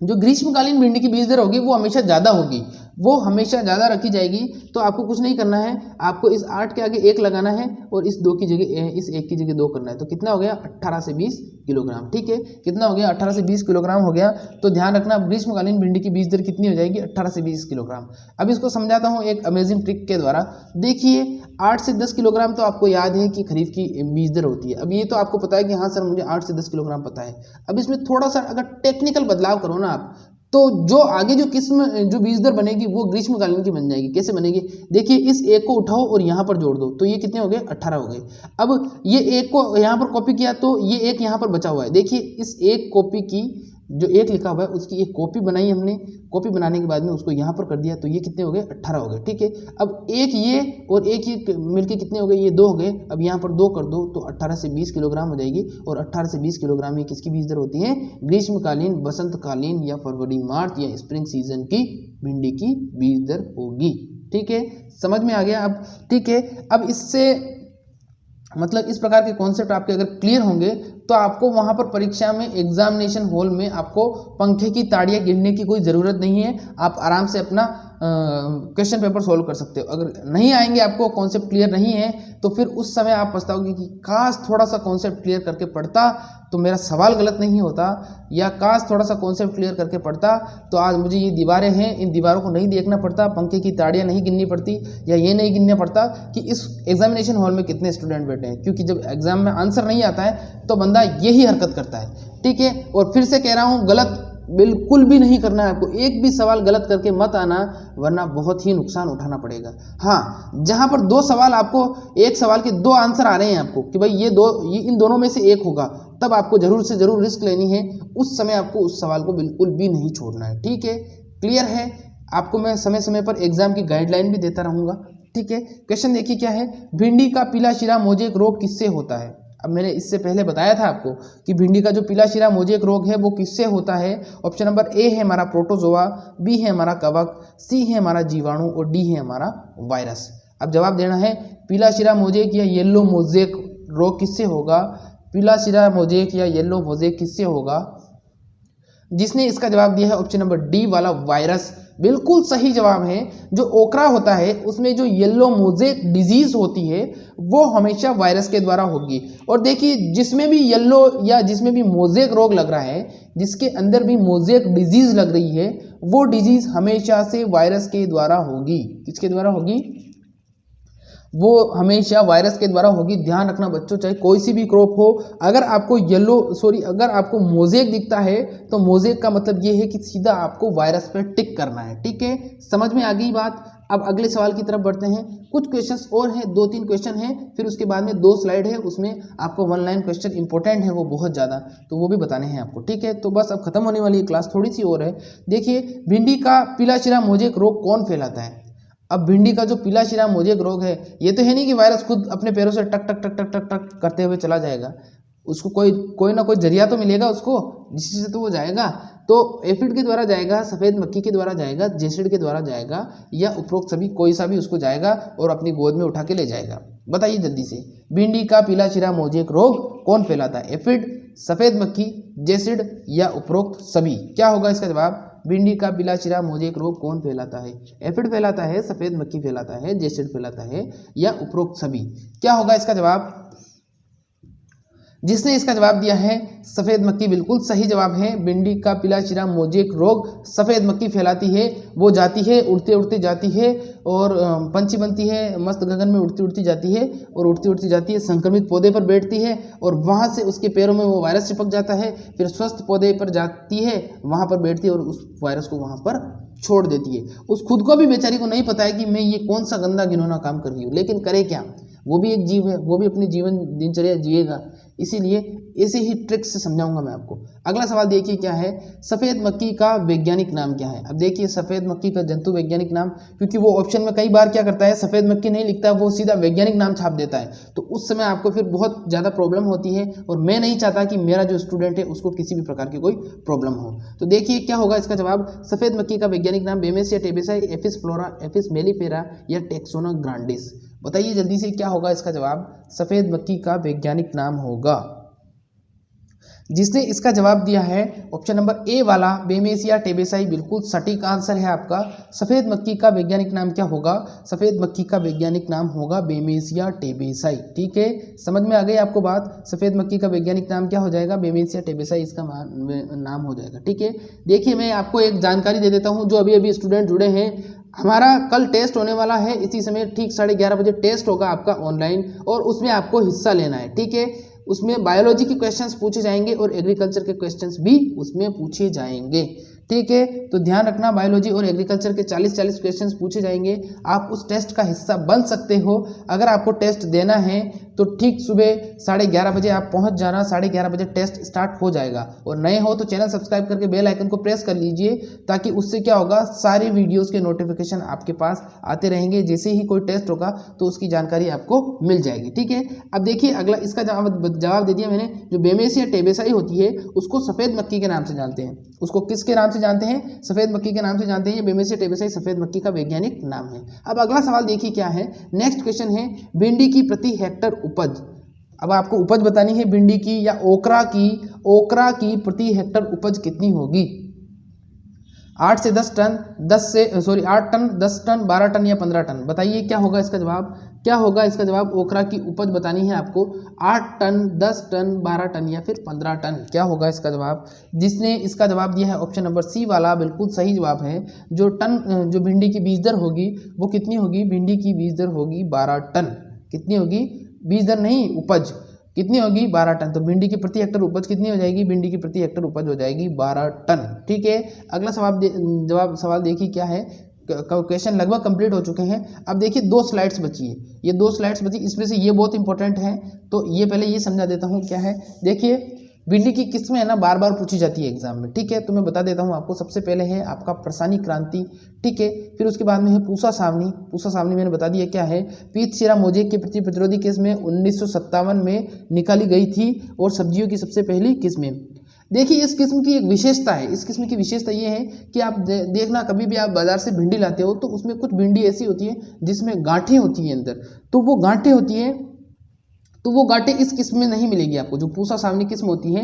जो ग्रीष्मकालीन भिंडी की बीज दर होगी वो हमेशा ज़्यादा होगी, वो हमेशा ज़्यादा रखी जाएगी। तो आपको कुछ नहीं करना है, आपको इस 8 के आगे 1 लगाना है और इस 2 की जगह, इस 1 की जगह 2 करना है। तो कितना हो गया? 18 से 20 किलोग्राम, ठीक है। कितना हो गया? 18 से 20 किलोग्राम हो गया। तो ध्यान रखना, ग्रीष्मकालीन भिंडी की बीज दर कितनी हो जाएगी? 18 से 20 किलोग्राम। अब इसको समझाता हूँ एक अमेजिंग ट्रिक के द्वारा। देखिए 8 से 10 किलोग्राम तो आपको याद है कि खरीफ की बीज दर होती है। अब ये तो आपको पता है कि हाँ सर मुझे 8 से 10 किलोग्राम पता है। अब इसमें थोड़ा सा अगर टेक्निकल बदलाव करो ना आप, तो जो आगे जो किस्म जो बीज दर बनेगी वो ग्रीष्मकालीन की बन जाएगी। कैसे बनेगी? देखिए इस 1 को उठाओ और यहाँ पर जोड़ दो, तो ये कितने हो गए? 18 हो गए। अब ये 1 को यहाँ पर कॉपी किया तो ये 1 यहाँ पर बचा हुआ है। देखिए इस 1 कॉपी की, जो 1 लिखा हुआ है उसकी एक कॉपी बनाई हमने, कॉपी बनाने के बाद में उसको यहाँ पर कर दिया, तो ये कितने हो गए? 18 हो गए, ठीक है। अब एक ये और एक ये मिलके कितने हो गए? ये 2 हो गए। अब यहाँ पर 2 कर दो तो 18 से 20 किलोग्राम हो जाएगी। और 18 से 20 किलोग्राम ये किसकी बीज दर होती है? ग्रीष्मकालीन, बसंतकालीन या फरवरी मार्च या स्प्रिंग सीजन की भिंडी की बीज दर होगी, ठीक है। समझ में आ गया अब? ठीक है। अब इससे मतलब इस प्रकार के कॉन्सेप्ट आपके अगर क्लियर होंगे तो आपको वहाँ पर परीक्षा में, एग्जामिनेशन हॉल में आपको पंखे की ताड़ियाँ गिनने की कोई ज़रूरत नहीं है। आप आराम से अपना क्वेश्चन पेपर सॉल्व कर सकते हो। अगर नहीं आएंगे, आपको कॉन्सेप्ट क्लियर नहीं है, तो फिर उस समय आप पछताओगे कि काश थोड़ा सा कॉन्सेप्ट क्लियर करके पढ़ता तो मेरा सवाल गलत नहीं होता, या काश थोड़ा सा कॉन्सेप्ट क्लियर करके पढ़ता तो आज मुझे ये दीवारें हैं, इन दीवारों को नहीं देखना पड़ता, पंखे की ताड़ियाँ नहीं गिननी पड़ती, या ये नहीं गिनना पड़ता कि इस एग्जामिनेशन हॉल में कितने स्टूडेंट बैठे हैं। क्योंकि जब एग्जाम में आंसर नहीं आता है तो बंदा यही हरकत करता है, ठीक है। और फिर से कह रहा हूँ, गलत बिल्कुल भी नहीं करना है आपको, एक भी सवाल गलत करके मत आना, वरना बहुत ही नुकसान उठाना पड़ेगा। हाँ, जहां पर 2 सवाल आपको, एक सवाल के 2 आंसर आ रहे हैं आपको कि भाई ये इन दोनों में से एक होगा, तब आपको जरूर से जरूर रिस्क लेनी है। उस समय आपको उस सवाल को बिल्कुल भी नहीं छोड़ना है, ठीक है। क्लियर है? आपको मैं समय समय पर एग्जाम की गाइडलाइन भी देता रहूंगा, ठीक है। क्वेश्चन देखिए क्या है, भिंडी का पीला शीरा मोजेक रोग किससे होता है? अब मैंने इससे पहले बताया था आपको कि भिंडी का जो पीला शीरा मोजेक रोग है वो किससे होता है। ऑप्शन नंबर ए है हमारा प्रोटोजोआ, बी है हमारा कवक, सी है हमारा जीवाणु और डी है हमारा वायरस। अब जवाब देना है, पीला शीरा मोजेक या येलो मोजेक रोग किससे होगा? पीला शीरा मोजेक या येलो मोजेक किससे होगा? जिसने इसका जवाब दिया है ऑप्शन नंबर डी वाला, वायरस, बिल्कुल सही जवाब है। जो ओकरा होता है उसमें जो येलो मोजेक डिजीज होती है वो हमेशा वायरस के द्वारा होगी। और देखिए जिसमें भी येलो या जिसमें भी मोजेक रोग लग रहा है, जिसके अंदर भी मोजेक डिजीज लग रही है, वो डिजीज हमेशा से वायरस के द्वारा होगी। किसके द्वारा होगी? वो हमेशा वायरस के द्वारा होगी। ध्यान रखना बच्चों, चाहे कोई सी भी क्रॉप हो, अगर आपको अगर आपको मोज़ेक दिखता है तो मोज़ेक का मतलब ये है कि सीधा आपको वायरस पर टिक करना है। ठीक है, समझ में आ गई बात। अब अगले सवाल की तरफ बढ़ते हैं। कुछ क्वेश्चंस और हैं, 2-3 क्वेश्चन हैं, फिर उसके बाद में 2 स्लाइड है, उसमें आपको 1 लाइन क्वेश्चन इंपॉर्टेंट है वो बहुत ज़्यादा, तो वो भी बताने हैं आपको। ठीक है, तो बस अब खत्म होने वाली क्लास, थोड़ी सी और है। देखिए, भिंडी का पीला शिरा मोज़ेक रोग कौन फैलाता है? अब भिंडी का जो पीला शिरा मोज़ेक रोग है, ये तो है नहीं कि वायरस खुद अपने पैरों से टक टक टक टक टक टक करते हुए चला जाएगा। उसको कोई ना कोई जरिया तो मिलेगा उसको, जिससे तो वो जाएगा। तो एफिड के द्वारा जाएगा, सफ़ेद मक्खी के द्वारा जाएगा, जेसिड के द्वारा जाएगा, या उपरोक्त सभी कोई सा भी उसको जाएगा और अपनी गोद में उठा के ले जाएगा। बताइए जल्दी से, भिंडी का पीला शिरा मोज़ेक रोग कौन फैलाता है? एफिड, सफ़ेद मक्खी, जेसिड या उपरोक्त सभी? क्या होगा इसका जवाब? भिंडी का पीला शिरा मोज़ेक रोग कौन फैलाता है? एफिड फैलाता है, सफ़ेद मक्खी फैलाता है, जेसिड फैलाता है या उपरोक्त सभी? क्या होगा इसका जवाब? जिसने इसका जवाब दिया है सफ़ेद मक्खी, बिल्कुल सही जवाब है। भिंडी का पीला शिरा मोज़ेक रोग सफ़ेद मक्खी फैलाती है। वो जाती है, उड़ते उड़ते जाती है और पंछी बनती है, मस्त गगन में उड़ती उड़ती जाती है और उड़ती उड़ती जाती है, संक्रमित पौधे पर बैठती है और वहाँ से उसके पैरों में वो वायरस चिपक जाता है। फिर स्वस्थ पौधे पर जाती है, वहाँ पर बैठती है और उस वायरस को वहाँ पर छोड़ देती है। उस खुद को भी बेचारी को नहीं पता है कि मैं ये कौन सा गंदा घिनौना काम कर रही हूँ, लेकिन करे क्या, वो भी एक जीव है, वो भी अपनी जीवन दिनचर्या जिएगा। इसीलिए ऐसे ही ट्रिक्स से समझाऊंगा मैं आपको। अगला सवाल देखिए क्या है, सफ़ेद मक्खी का वैज्ञानिक नाम क्या है? अब देखिए, सफ़ेद मक्खी का जंतु वैज्ञानिक नाम, क्योंकि वो ऑप्शन में कई बार क्या करता है, सफ़ेद मक्खी नहीं लिखता, वो सीधा वैज्ञानिक नाम छाप देता है, तो उस समय आपको फिर बहुत ज़्यादा प्रॉब्लम होती है और मैं नहीं चाहता कि मेरा जो स्टूडेंट है उसको किसी भी प्रकार की कोई प्रॉब्लम हो। तो देखिए क्या होगा इसका जवाब, सफ़ेद मक्खी का वैज्ञानिक नाम bemisia tabaci, aphis flora, aphis mellifera या टेक्सोना ग्रांडिस? बताइए जल्दी से क्या होगा इसका जवाब? सफ़ेद मक्खी का वैज्ञानिक नाम होगा, जिसने इसका जवाब दिया है ऑप्शन नंबर ए वाला बेमेसिया टेबेसाई, बिल्कुल सटीक आंसर है आपका। सफ़ेद मक्खी का वैज्ञानिक नाम क्या होगा? सफ़ेद मक्खी का वैज्ञानिक नाम होगा बेमेसिया टेबेसाई। ठीक है, समझ में आ गई आपको बात? सफ़ेद मक्खी का वैज्ञानिक नाम क्या हो जाएगा? बेमेसिया टेबेसाई इसका नाम हो जाएगा। ठीक है, देखिए मैं आपको एक जानकारी दे देता हूँ, जो अभी अभी स्टूडेंट जुड़े हैं, हमारा कल टेस्ट होने वाला है, इसी समय ठीक 11:30 बजे टेस्ट होगा आपका ऑनलाइन, और उसमें आपको हिस्सा लेना है। ठीक है, उसमें बायोलॉजी के क्वेश्चंस पूछे जाएंगे और एग्रीकल्चर के क्वेश्चंस भी उसमें पूछे जाएंगे। ठीक है, तो ध्यान रखना, बायोलॉजी और एग्रीकल्चर के 40 क्वेश्चंस पूछे जाएंगे। आप उस टेस्ट का हिस्सा बन सकते हो। अगर आपको टेस्ट देना है तो ठीक सुबह 11:30 बजे आप पहुंच जाना, 11:30 बजे टेस्ट स्टार्ट हो जाएगा। और नए हो तो चैनल सब्सक्राइब करके बेल आइकन को प्रेस कर लीजिए, ताकि उससे क्या होगा, सारे वीडियोज़ के नोटिफिकेशन आपके पास आते रहेंगे। जैसे ही कोई टेस्ट होगा तो उसकी जानकारी आपको मिल जाएगी। ठीक है, अब देखिए अगला, इसका जवाब दे दिया मैंने। जो बेमेसिया टेबेसाई होती है उसको सफ़ेद मक्खी के नाम से जानते हैं। उसको किसके नाम से जानते हैं? सफ़ेद मक्खी के नाम से जानते हैं। ये बेमेसिया टेबेसाई सफ़ेद मक्खी का वैज्ञानिक नाम है। अब अगला सवाल देखिए क्या है, नेक्स्ट क्वेश्चन है, भिंडी की प्रति हेक्टर उपज। अब आपको उपज बतानी है भिंडी की या ओकरा की प्रति हेक्टर उपज कितनी होगी? 8 से 10 टन, 8 टन, 10 टन, 12 टन या 15 टन? बताइए क्या होगा इसका जवाब? क्या होगा इसका जवाब? ओकरा की उपज बतानी है आपको, 8 टन, 10 टन, 12 टन या फिर 15 टन? क्या होगा इसका जवाब? जिसने इसका जवाब दिया है ऑप्शन नंबर सी वाला, बिल्कुल सही जवाब है। जो भिंडी की बीज दर होगी वो कितनी होगी? भिंडी की बीज दर होगी 12 टन। कितनी होगी? बीज दर नहीं, उपज कितनी होगी? 12 टन। तो भिंडी की प्रति हेक्टर उपज कितनी हो जाएगी? भिंडी की प्रति हेक्टर उपज हो जाएगी 12 टन। ठीक है, अगला सवाल देखिए क्या है। क्वेश्चन लगभग कंप्लीट हो चुके हैं। अब देखिए 2 स्लाइड्स बची है, ये 2 स्लाइड्स बची, इसमें से ये बहुत इंपॉर्टेंट है, तो ये पहले ये समझा देता हूँ क्या है। देखिए भिंडी की किस्में है ना, बार बार पूछी जाती है एग्जाम में। ठीक है, तो मैं बता देता हूँ आपको। सबसे पहले है आपका परसानी क्रांति, ठीक है, फिर उसके बाद में है पूसा सावनी मैंने बता दिया क्या है। पीत शिरा मोज़ेक की प्रति प्रतिरोधी किस्में 1957 में निकाली गई थी और सब्जियों की सबसे पहली किस्में। देखिए इस किस्म की एक विशेषता है, इस किस्म की विशेषता ये है कि आप देखना, कभी भी आप बाजार से भिंडी लाते हो तो उसमें कुछ भिंडी ऐसी होती है जिसमें गांठें होती हैं अंदर, तो वो गांठें होती हैं तो वो गांठें इस किस्म में नहीं मिलेगी आपको। जो पूसा सावनी किस्म होती है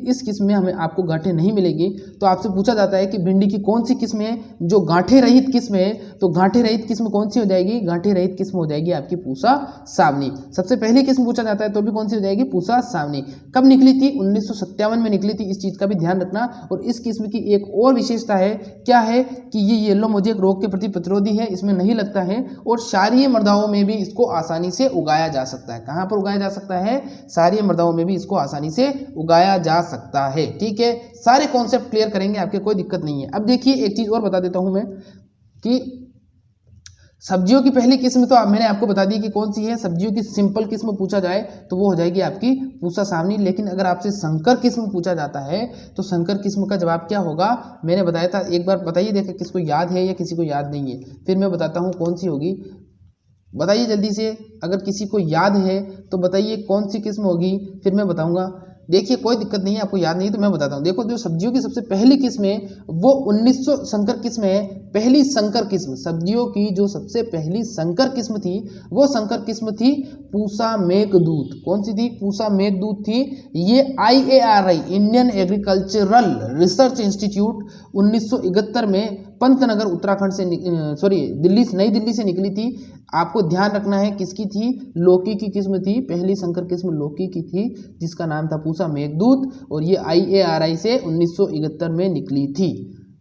इस किस्म में हमें आपको गांठें नहीं मिलेगी। तो आपसे पूछा जाता है कि भिंडी की कौन सी किस्म है जो गांठें रहित किस्म है, तो गांठें रहित किस्म कौन सी हो जाएगी? गांठें रहित किस्म हो जाएगी आपकी पूसा सावनी। सबसे पहली किस्म पूछा जाता है तो भी कौन सी हो जाएगी? पूसा सावनी। कब निकली थी? 1957 में निकली थी। इस चीज का भी ध्यान रखना। और इस किस्म की एक और विशेषता है, क्या है कि ये येलो मोजेक रोग के प्रति प्रतिरोधी है, इसमें नहीं लगता है और क्षारीय मृदाओं में भी इसको आसानी से उगाया जा सकता है। कहां पर उगाया जा सकता है? क्षारीय मृदाओं में भी इसको आसानी से उगाया जा सकता है। ठीक है, सारे कॉन्सेप्ट क्लियर करेंगे आपके, कोई दिक्कत नहीं है। अब देखिए एक चीज और बता देता हूं मैं कि सब्जियों की पहली किस्म तो मैंने आपको बता दी कि कौन सी है। सब्जियों की सिंपल किस्म पूछा जाए तो वो हो जाएगी आपकी पूसा सावनी। लेकिन अगर आपसे संकर किस्म पूछा जाता है तो संकर किस्म का जवाब क्या होगा? मैंने बताया था, एक बार बताइए, देखें किसको याद है या किसी को याद नहीं है, फिर मैं बताता हूँ कौन सी होगी। बताइए जल्दी से, अगर किसी को याद है तो बताइए कौन सी किस्म होगी, फिर मैं बताऊंगा। देखिए कोई दिक्कत नहीं है, आपको याद नहीं तो मैं बताता हूँ। देखो जो सब्जियों की सबसे पहली किस्म है वो 1900 संकर किस्म है। पहली संकर किस्म, सब्जियों की जो सबसे पहली संकर किस्म थी वो संकर किस्म थी पूसा मेघदूत। कौन सी थी? पूसा मेघदूत थी। ये IARI Indian agricultural research institute 1971 में पंतनगर उत्तराखंड से दिल्ली, नई दिल्ली से निकली थी। आपको ध्यान रखना है किसकी थी? लौकी की किस्म थी। पहली संकर किस्म लौकी की थी जिसका नाम था पूसा मेघदूत और ये IARI से 1971 में निकली थी।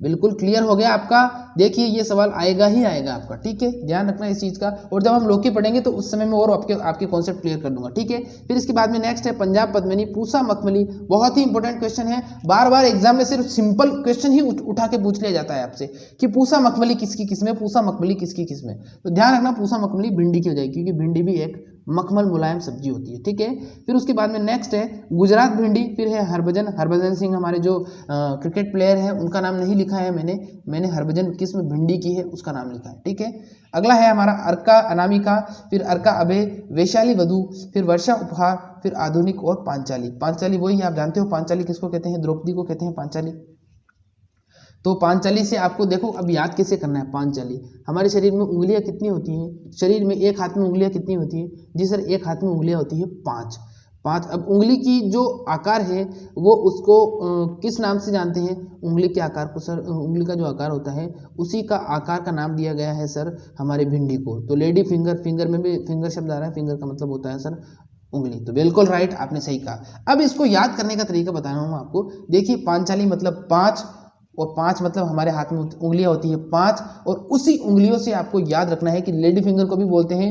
बिल्कुल क्लियर हो गया आपका। देखिए ये सवाल आएगा ही आएगा आपका, ठीक है, ध्यान रखना इस चीज का। और जब हम लौकी पढ़ेंगे तो उस समय में और आपके कॉन्सेप्ट क्लियर कर दूंगा, ठीक है। फिर इसके बाद में नेक्स्ट है पंजाब पद्मिनी, पूसा मखमली। बहुत ही इंपॉर्टेंट क्वेश्चन है, बार बार एग्जाम में सिर्फ सिंपल क्वेश्चन ही उठा के पूछ लिया जाता है आपसे कि पूसा मखमली किसकी किस्म है, पूसा मखमली किसकी किस्म है। तो ध्यान रखना पूसा मखमली भिंडी की हो जाएगी, क्योंकि भिंडी भी एक मखमल मुलायम सब्जी होती है, ठीक है। फिर उसके बाद में नेक्स्ट है गुजरात भिंडी। फिर है हरभजन सिंह, हमारे जो क्रिकेट प्लेयर है उनका नाम नहीं लिखा है मैंने हरभजन किस्म भिंडी की है उसका नाम लिखा है, ठीक है। अगला है हमारा अर्का अनामिका, फिर अर्का अभय, वैशाली वधु, फिर वर्षा उपहार, फिर आधुनिक और पांचाली। पांचाली वही आप जानते हो, पांचाली किसको कहते हैं? द्रौपदी को कहते हैं पांचाली। तो पांचाली से आपको देखो अब याद कैसे करना है। पांचाली, हमारे शरीर में उंगलियां कितनी होती हैं? शरीर में एक हाथ में उंगलियां कितनी होती हैं? जी सर, एक हाथ में उंगलियां होती है 5। अब उंगली की जो आकार है वो उसको किस नाम से जानते हैं? उंगली के आकार को सर, उंगली का जो आकार होता है उसी का आकार का नाम दिया गया है सर हमारे भिंडी को। तो लेडी फिंगर, फिंगर में भी फिंगर शब्द आ रहा है, फिंगर का मतलब होता है सर उंगली। तो बिल्कुल राइट, आपने सही कहा। अब इसको याद करने का तरीका बता रहा हूँ आपको। देखिए पांचाली मतलब 5 और 5 मतलब हमारे हाथ में उंगलियां होती है 5, और उसी उंगलियों से आपको याद रखना है कि लेडी फिंगर को भी बोलते हैं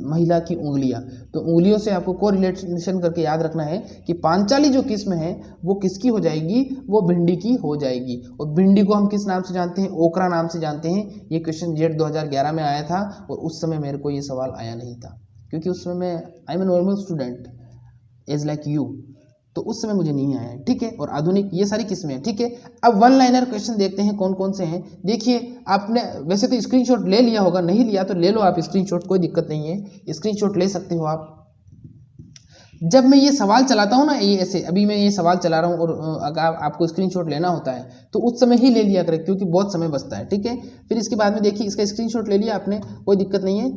महिला की उंगलियां। तो उंगलियों से आपको कोरिलेशन करके याद रखना है कि पांचाली जो किस्म है वो किसकी हो जाएगी? वो भिंडी की हो जाएगी। और भिंडी को हम किस नाम से जानते हैं? ओकरा नाम से जानते हैं। ये क्वेश्चन जेट 2011 में आया था और उस समय मेरे को ये सवाल आया नहीं था, क्योंकि उस समय I am a normal student as like you, तो उस समय मुझे नहीं आया है, ठीक है। और आधुनिक, ये सारी किस्में हैं, ठीक है। अब वन लाइनर क्वेश्चन देखते हैं कौन कौन से हैं। देखिए आपने वैसे तो स्क्रीनशॉट ले लिया होगा, नहीं लिया तो ले लो आप स्क्रीनशॉट, कोई दिक्कत नहीं है, स्क्रीनशॉट ले सकते हो आप। जब मैं ये सवाल चलाता हूँ ना, ये ऐसे अभी मैं ये सवाल चला रहा हूँ और अगर आपको स्क्रीनशॉट लेना होता है तो उस समय ही ले लिया करें, क्योंकि बहुत समय बचता है, ठीक है। फिर इसके बाद में देखिए इसका स्क्रीनशॉट ले लिया आपने, कोई दिक्कत नहीं है।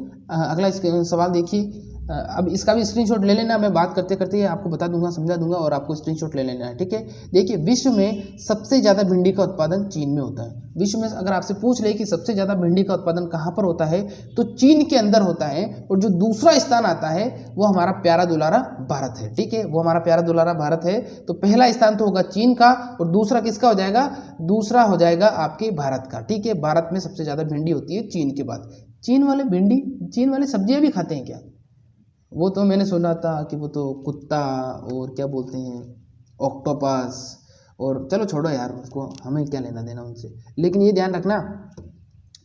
अगला सवाल देखिए, अब इसका भी स्क्रीनशॉट ले लेना, मैं बात करते करते आपको बता दूंगा, समझा दूंगा, और आपको स्क्रीनशॉट ले लेना है, ठीक है। देखिए विश्व में सबसे ज़्यादा भिंडी का उत्पादन चीन में होता है। विश्व में अगर आपसे पूछ ले कि सबसे ज़्यादा भिंडी का उत्पादन कहाँ पर होता है, तो चीन के अंदर होता है। और जो दूसरा स्थान आता है वो हमारा प्यारा दुलारा भारत है, ठीक है, वो हमारा प्यारा दुलारा भारत है। तो पहला स्थान तो होगा चीन का और दूसरा किसका हो जाएगा? दूसरा हो जाएगा आपके भारत का, ठीक है। भारत में सबसे ज़्यादा भिंडी होती है चीन के बाद। चीन वाले सब्जियाँ भी खाते हैं क्या? वो तो मैंने सुना था कि वो तो कुत्ता और क्या बोलते हैं ऑक्टोपस, और चलो छोड़ो यार उसको, हमें क्या लेना देना उनसे। लेकिन ये ध्यान रखना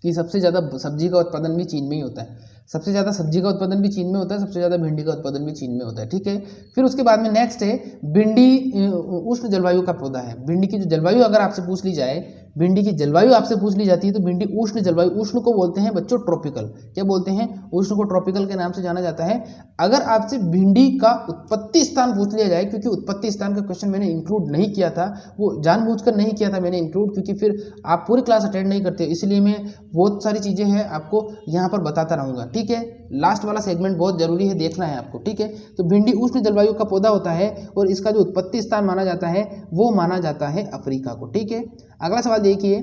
कि सबसे ज़्यादा सब्जी का उत्पादन भी चीन में ही होता है। सबसे ज़्यादा सब्जी का उत्पादन भी चीन में होता है, सबसे ज़्यादा भिंडी का उत्पादन भी चीन में होता है, ठीक है। फिर उसके बाद में नेक्स्ट है भिंडी उष्ण जलवायु का पौधा है। भिंडी की जो जलवायु अगर आपसे पूछ ली जाए भिंडी की जलवायु आपसे पूछ ली जाती है तो भिंडी उष्ण जलवायु, उष्ण को बोलते हैं बच्चों ट्रॉपिकल। क्या बोलते हैं? उष्ण को ट्रॉपिकल के नाम से जाना जाता है। अगर आपसे भिंडी का उत्पत्ति स्थान पूछ लिया जाए, क्योंकि उत्पत्ति स्थान का क्वेश्चन मैंने इंक्लूड नहीं किया था, वो जानबूझकर नहीं किया था मैंने इंक्लूड, क्योंकि फिर आप पूरी क्लास अटेंड नहीं करते, इसलिए मैं बहुत सारी चीज़ें हैं आपको यहाँ पर बताता रहूँगा। ठीक है, लास्ट वाला सेगमेंट बहुत जरूरी है, देखना है आपको। ठीक है, तो भिंडी उष्ण जलवायु का पौधा होता है और इसका जो उत्पत्ति स्थान माना जाता है वो माना जाता है अफ्रीका को। ठीक है, अगला सवाल देखिए,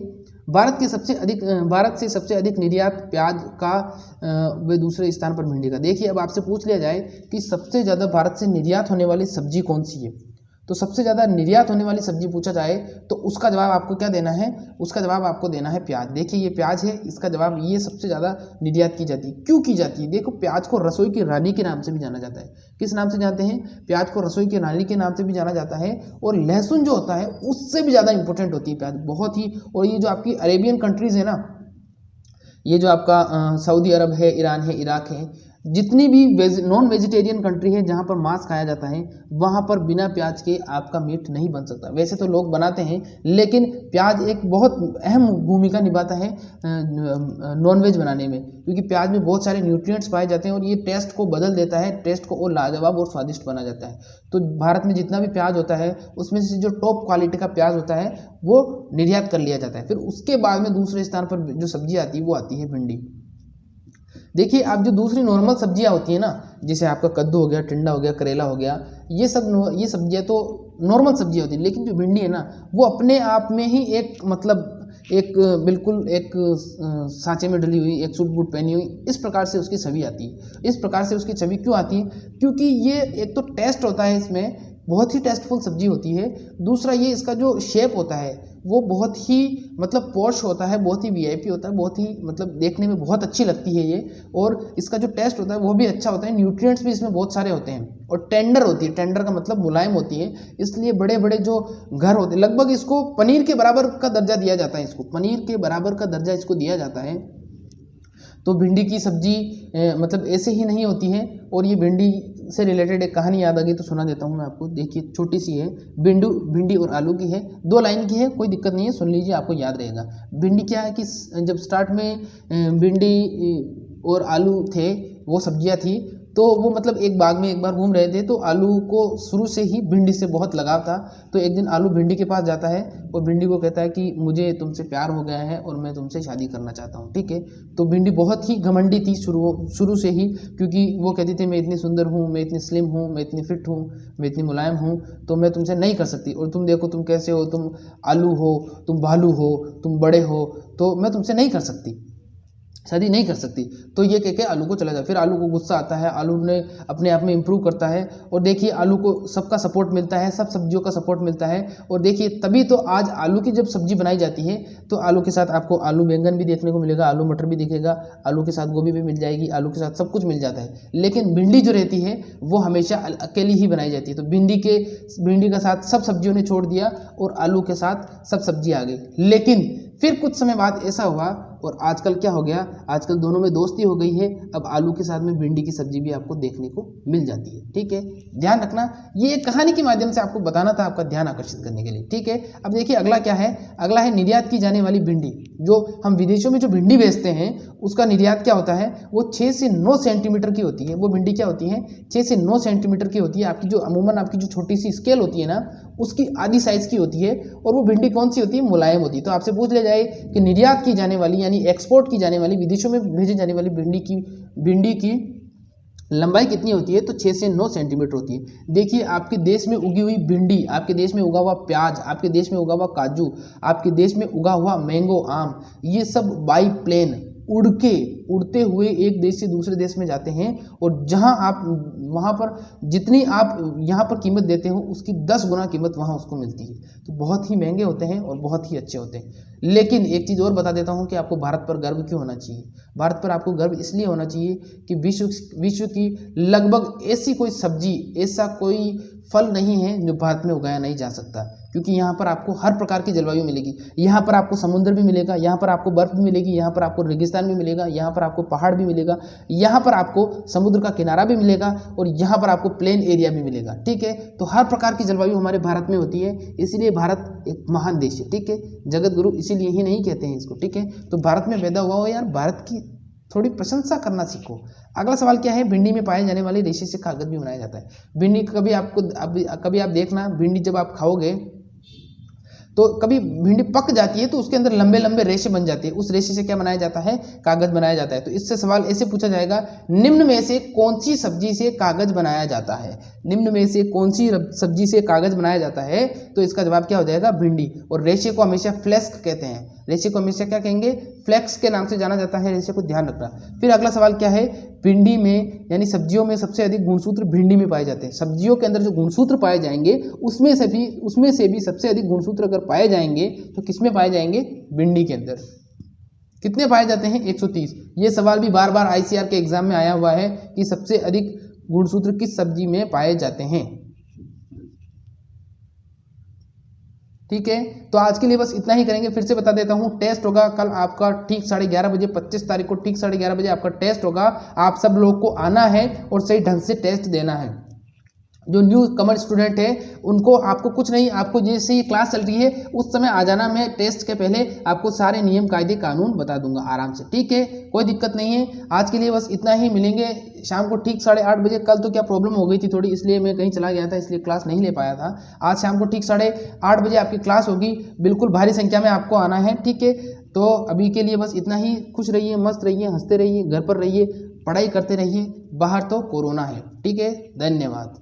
भारत से सबसे अधिक निर्यात प्याज का व दूसरे स्थान पर भिंडी का। देखिए, अब आपसे पूछ लिया जाए कि सबसे ज़्यादा भारत से निर्यात होने वाली सब्जी कौन सी है, तो सबसे ज़्यादा निर्यात होने वाली सब्जी पूछा जाए तो उसका जवाब आपको क्या देना है? उसका जवाब आपको देना है प्याज। देखिए, ये प्याज है, इसका जवाब, ये सबसे ज़्यादा निर्यात की जाती है। क्यों की जाती है? देखो, प्याज को रसोई की रानी के नाम से भी जाना जाता है। किस नाम से जानते हैं? प्याज को रसोई की रानी के नाम से भी जाना जाता है। और लहसुन जो होता है उससे भी ज़्यादा इंपॉर्टेंट होती है प्याज, बहुत ही। और ये जो आपकी अरेबियन कंट्रीज़ है ना, ये जो आपका सऊदी अरब है, ईरान है, इराक है, जितनी भी नॉन वेजिटेरियन कंट्री है जहाँ पर मांस खाया जाता है, वहाँ पर बिना प्याज के आपका मीट नहीं बन सकता। वैसे तो लोग बनाते हैं, लेकिन प्याज एक बहुत अहम भूमिका निभाता है नॉनवेज बनाने में, क्योंकि प्याज में बहुत सारे न्यूट्रिएंट्स पाए जाते हैं और ये टेस्ट को बदल देता है, टेस्ट को और लाजवाब और स्वादिष्ट बना जाता है। तो भारत में जितना भी प्याज होता है उसमें से जो टॉप क्वालिटी का प्याज होता है वो निर्यात कर लिया जाता है। फिर उसके बाद में दूसरे स्थान पर जो सब्जी आती है वो आती है भिंडी। देखिए, आप जो दूसरी नॉर्मल सब्जियां होती है ना, जैसे आपका कद्दू हो गया, टिंडा हो गया, करेला हो गया, ये सब्जियां तो नॉर्मल सब्जियां होती है, लेकिन जो भिंडी है ना वो अपने आप में ही बिल्कुल एक सांचे में डली हुई, एक सूट बूट पहनी हुई, इस प्रकार से उसकी छवि आती है। इस प्रकार से उसकी छवि क्यों आती है? क्योंकि ये एक तो टेस्ट होता है, इसमें बहुत ही टेस्टफुल सब्जी होती है। दूसरा, ये इसका जो शेप होता है वो बहुत ही पॉश होता है, बहुत ही वीआईपी होता है, बहुत ही देखने में बहुत अच्छी लगती है ये। और इसका जो टेस्ट होता है वो भी अच्छा होता है, न्यूट्रिएंट्स भी इसमें बहुत सारे होते हैं। और टेंडर होती है, टेंडर का मतलब मुलायम होती है, इसलिए बड़े बड़े जो घर होते हैं, लगभग इसको पनीर के बराबर का दर्जा दिया जाता है, इसको पनीर के बराबर का दर्जा इसको दिया जाता है। तो भिंडी की सब्जी ऐसे ही नहीं होती है। और ये भिंडी से रिलेटेड एक कहानी याद आ गई तो सुना देता हूँ मैं आपको। देखिए, छोटी सी है, भिंडी और आलू की है, 2 लाइन की है, कोई दिक्कत नहीं है, सुन लीजिए, आपको याद रहेगा। भिंडी क्या है कि जब स्टार्ट में भिंडी और आलू थे, वो सब्जियां थी, तो वो एक बाग में एक बार घूम रहे थे, तो आलू को शुरू से ही भिंडी से बहुत लगाव था। तो एक दिन आलू भिंडी के पास जाता है और भिंडी को कहता है कि मुझे तुमसे प्यार हो गया है और मैं तुमसे शादी करना चाहता हूँ। ठीक है, तो भिंडी बहुत ही घमंडी थी शुरू से ही, क्योंकि वो कहती थी मैं इतनी सुंदर हूँ, मैं इतनी स्लिम हूँ, मैं इतनी फिट हूँ, मैं इतनी मुलायम हूँ, तो मैं तुमसे नहीं कर सकती। और तुम देखो तुम कैसे हो, तुम आलू हो, तुम भालू हो, तुम बड़े हो, तो मैं तुमसे नहीं कर सकती, शादी नहीं कर सकती। तो ये कह के आलू को चला जाए। फिर आलू को गुस्सा आता है, आलू ने अपने आप में इंप्रूव करता है। और देखिए, आलू को सबका सपोर्ट मिलता है, सब सब्जियों का सपोर्ट मिलता है। और देखिए, तभी तो आज आलू की जब सब्जी बनाई जाती है तो आलू के साथ आपको आलू बैंगन भी देखने को मिलेगा, आलू मटर भी दिखेगा, आलू के साथ गोभी भी मिल जाएगी, आलू के साथ सब कुछ मिल जाता है। लेकिन भिंडी जो रहती है वो हमेशा अकेली ही बनाई जाती है। तो भिंडी का साथ सब सब्जियों ने छोड़ दिया और आलू के साथ सब सब्जी आ गई। लेकिन फिर कुछ समय बाद ऐसा हुआ और आजकल क्या हो गया, आजकल दोनों में दोस्ती हो गई है। अब आलू के साथ में भिंडी की सब्जी भी आपको देखने को मिल जाती है। ठीक है, ध्यान रखना, ये एक कहानी के माध्यम से आपको बताना था, आपका ध्यान आकर्षित करने के लिए। ठीक है, अब देखिए अगला क्या है, अगला है निर्यात की जाने वाली भिंडी। जो हम विदेशों में जो भिंडी बेचते हैं उसका निर्यात क्या होता है, वो 6 से 9 सेंटीमीटर की होती है। वो भिंडी क्या होती है, 6 से 9 सेंटीमीटर की होती है। आपकी जो अमूमन आपकी जो छोटी सी स्केल होती है ना, उसकी आधी साइज की होती है। और वो भिंडी कौन सी होती है, मुलायम होती है। तो आपसे पूछ लिया जाए कि निर्यात की जाने वाली यानी एक्सपोर्ट की जाने वाली, विदेशों में भेजी जाने वाली भिंडी की लंबाई कितनी होती है, तो 6 से 9 सेंटीमीटर होती है। देखिए, आपके देश में उगी हुई भिंडी, आपके देश में उगा हुआ प्याज, आपके देश में उगा हुआ काजू, आपके देश में उगा हुआ मैंगो, आम, ये सब बाई प्लेन उड़ते हुए एक देश से दूसरे देश में जाते हैं। और जहां आप वहां पर जितनी आप यहाँ पर कीमत देते हो उसकी 10 गुना कीमत वहां उसको मिलती है। तो बहुत ही महंगे होते हैं और बहुत ही अच्छे होते हैं। लेकिन एक चीज़ और बता देता हूँ कि आपको भारत पर गर्व क्यों होना चाहिए। भारत पर आपको गर्व इसलिए होना चाहिए कि विश्व की लगभग ऐसी कोई सब्जी, ऐसा कोई फल नहीं है जो भारत में उगाया नहीं जा सकता। क्योंकि यहाँ पर आपको हर प्रकार की जलवायु मिलेगी। यहाँ पर आपको समुद्र भी मिलेगा, यहाँ पर आपको बर्फ भी मिलेगी, यहाँ पर आपको रेगिस्तान भी मिलेगा, यहाँ पर आपको पहाड़ भी मिलेगा, यहाँ पर आपको समुद्र का किनारा भी मिलेगा और यहाँ पर आपको प्लेन एरिया भी मिलेगा। ठीक है, तो हर प्रकार की जलवायु हमारे भारत में होती है, इसीलिए भारत एक महान देश है। ठीक है, जगत गुरु इसीलिए ही नहीं कहते हैं इसको। ठीक है, तो भारत में पैदा हुआ हो यार, भारत की थोड़ी प्रशंसा करना सीखो। अगला सवाल क्या है, भिंडी में पाए जाने वाले रेशे से कागज भी बनाया जाता है। भिंडी कभी आप देखना, भिंडी जब आप खाओगे तो कभी भिंडी पक जाती है तो उसके अंदर लंबे लंबे रेशे बन जाते हैं, उस रेशे से क्या बनाया जाता है, कागज बनाया जाता है। तो इससे सवाल ऐसे पूछा जाएगा, निम्न में से कौन सी सब्जी से कागज बनाया जाता है, निम्न में से कौन सी सब्जी से कागज बनाया जाता है, तो इसका जवाब क्या हो जाएगा, भिंडी। और रेशे को हमेशा फ्लेक्स कहते हैं, रेशे को हमेशा क्या कहेंगे, फ्लेक्स के नाम से जाना जाता है, रेशे को ध्यान रखना। फिर अगला सवाल क्या है, भिंडी में यानी सब्जियों में सबसे अधिक गुणसूत्र भिंडी में पाए जाते हैं। सब्जियों के अंदर जो गुणसूत्र पाए जाएंगे उसमें से भी सबसे अधिक गुणसूत्र अगर पाए जाएंगे तो किसमें पाए जाएंगे, भिंडी के अंदर। कितने पाए जाते हैं, 130। ये सवाल भी बार बार ICAR के एग्जाम में आया हुआ है कि सबसे अधिक गुणसूत्र किस सब्जी में पाए जाते हैं। ठीक है, तो आज के लिए बस इतना ही करेंगे। फिर से बता देता हूं, टेस्ट होगा कल आपका ठीक 11:30 बजे, 25 तारीख को ठीक 11:30 बजे आपका टेस्ट होगा। आप सब लोग को आना है और सही ढंग से टेस्ट देना है। जो न्यू कमर स्टूडेंट है उनको आपको कुछ नहीं, आपको जैसे ये क्लास चल रही है उस समय आ जाना, मैं टेस्ट के पहले आपको सारे नियम कायदे कानून बता दूंगा आराम से। ठीक है, कोई दिक्कत नहीं है। आज के लिए बस इतना ही, मिलेंगे शाम को ठीक 8:30 बजे। कल तो क्या प्रॉब्लम हो गई थी थोड़ी, इसलिए मैं कहीं चला गया था, इसलिए क्लास नहीं ले पाया था। आज शाम को ठीक 8:30 बजे आपकी क्लास होगी, बिल्कुल भारी संख्या में आपको आना है। ठीक है, तो अभी के लिए बस इतना ही। खुश रहिए, मस्त रहिए, हंसते रहिए, घर पर रहिए, पढ़ाई करते रहिए, बाहर तो कोरोना है। ठीक है, धन्यवाद।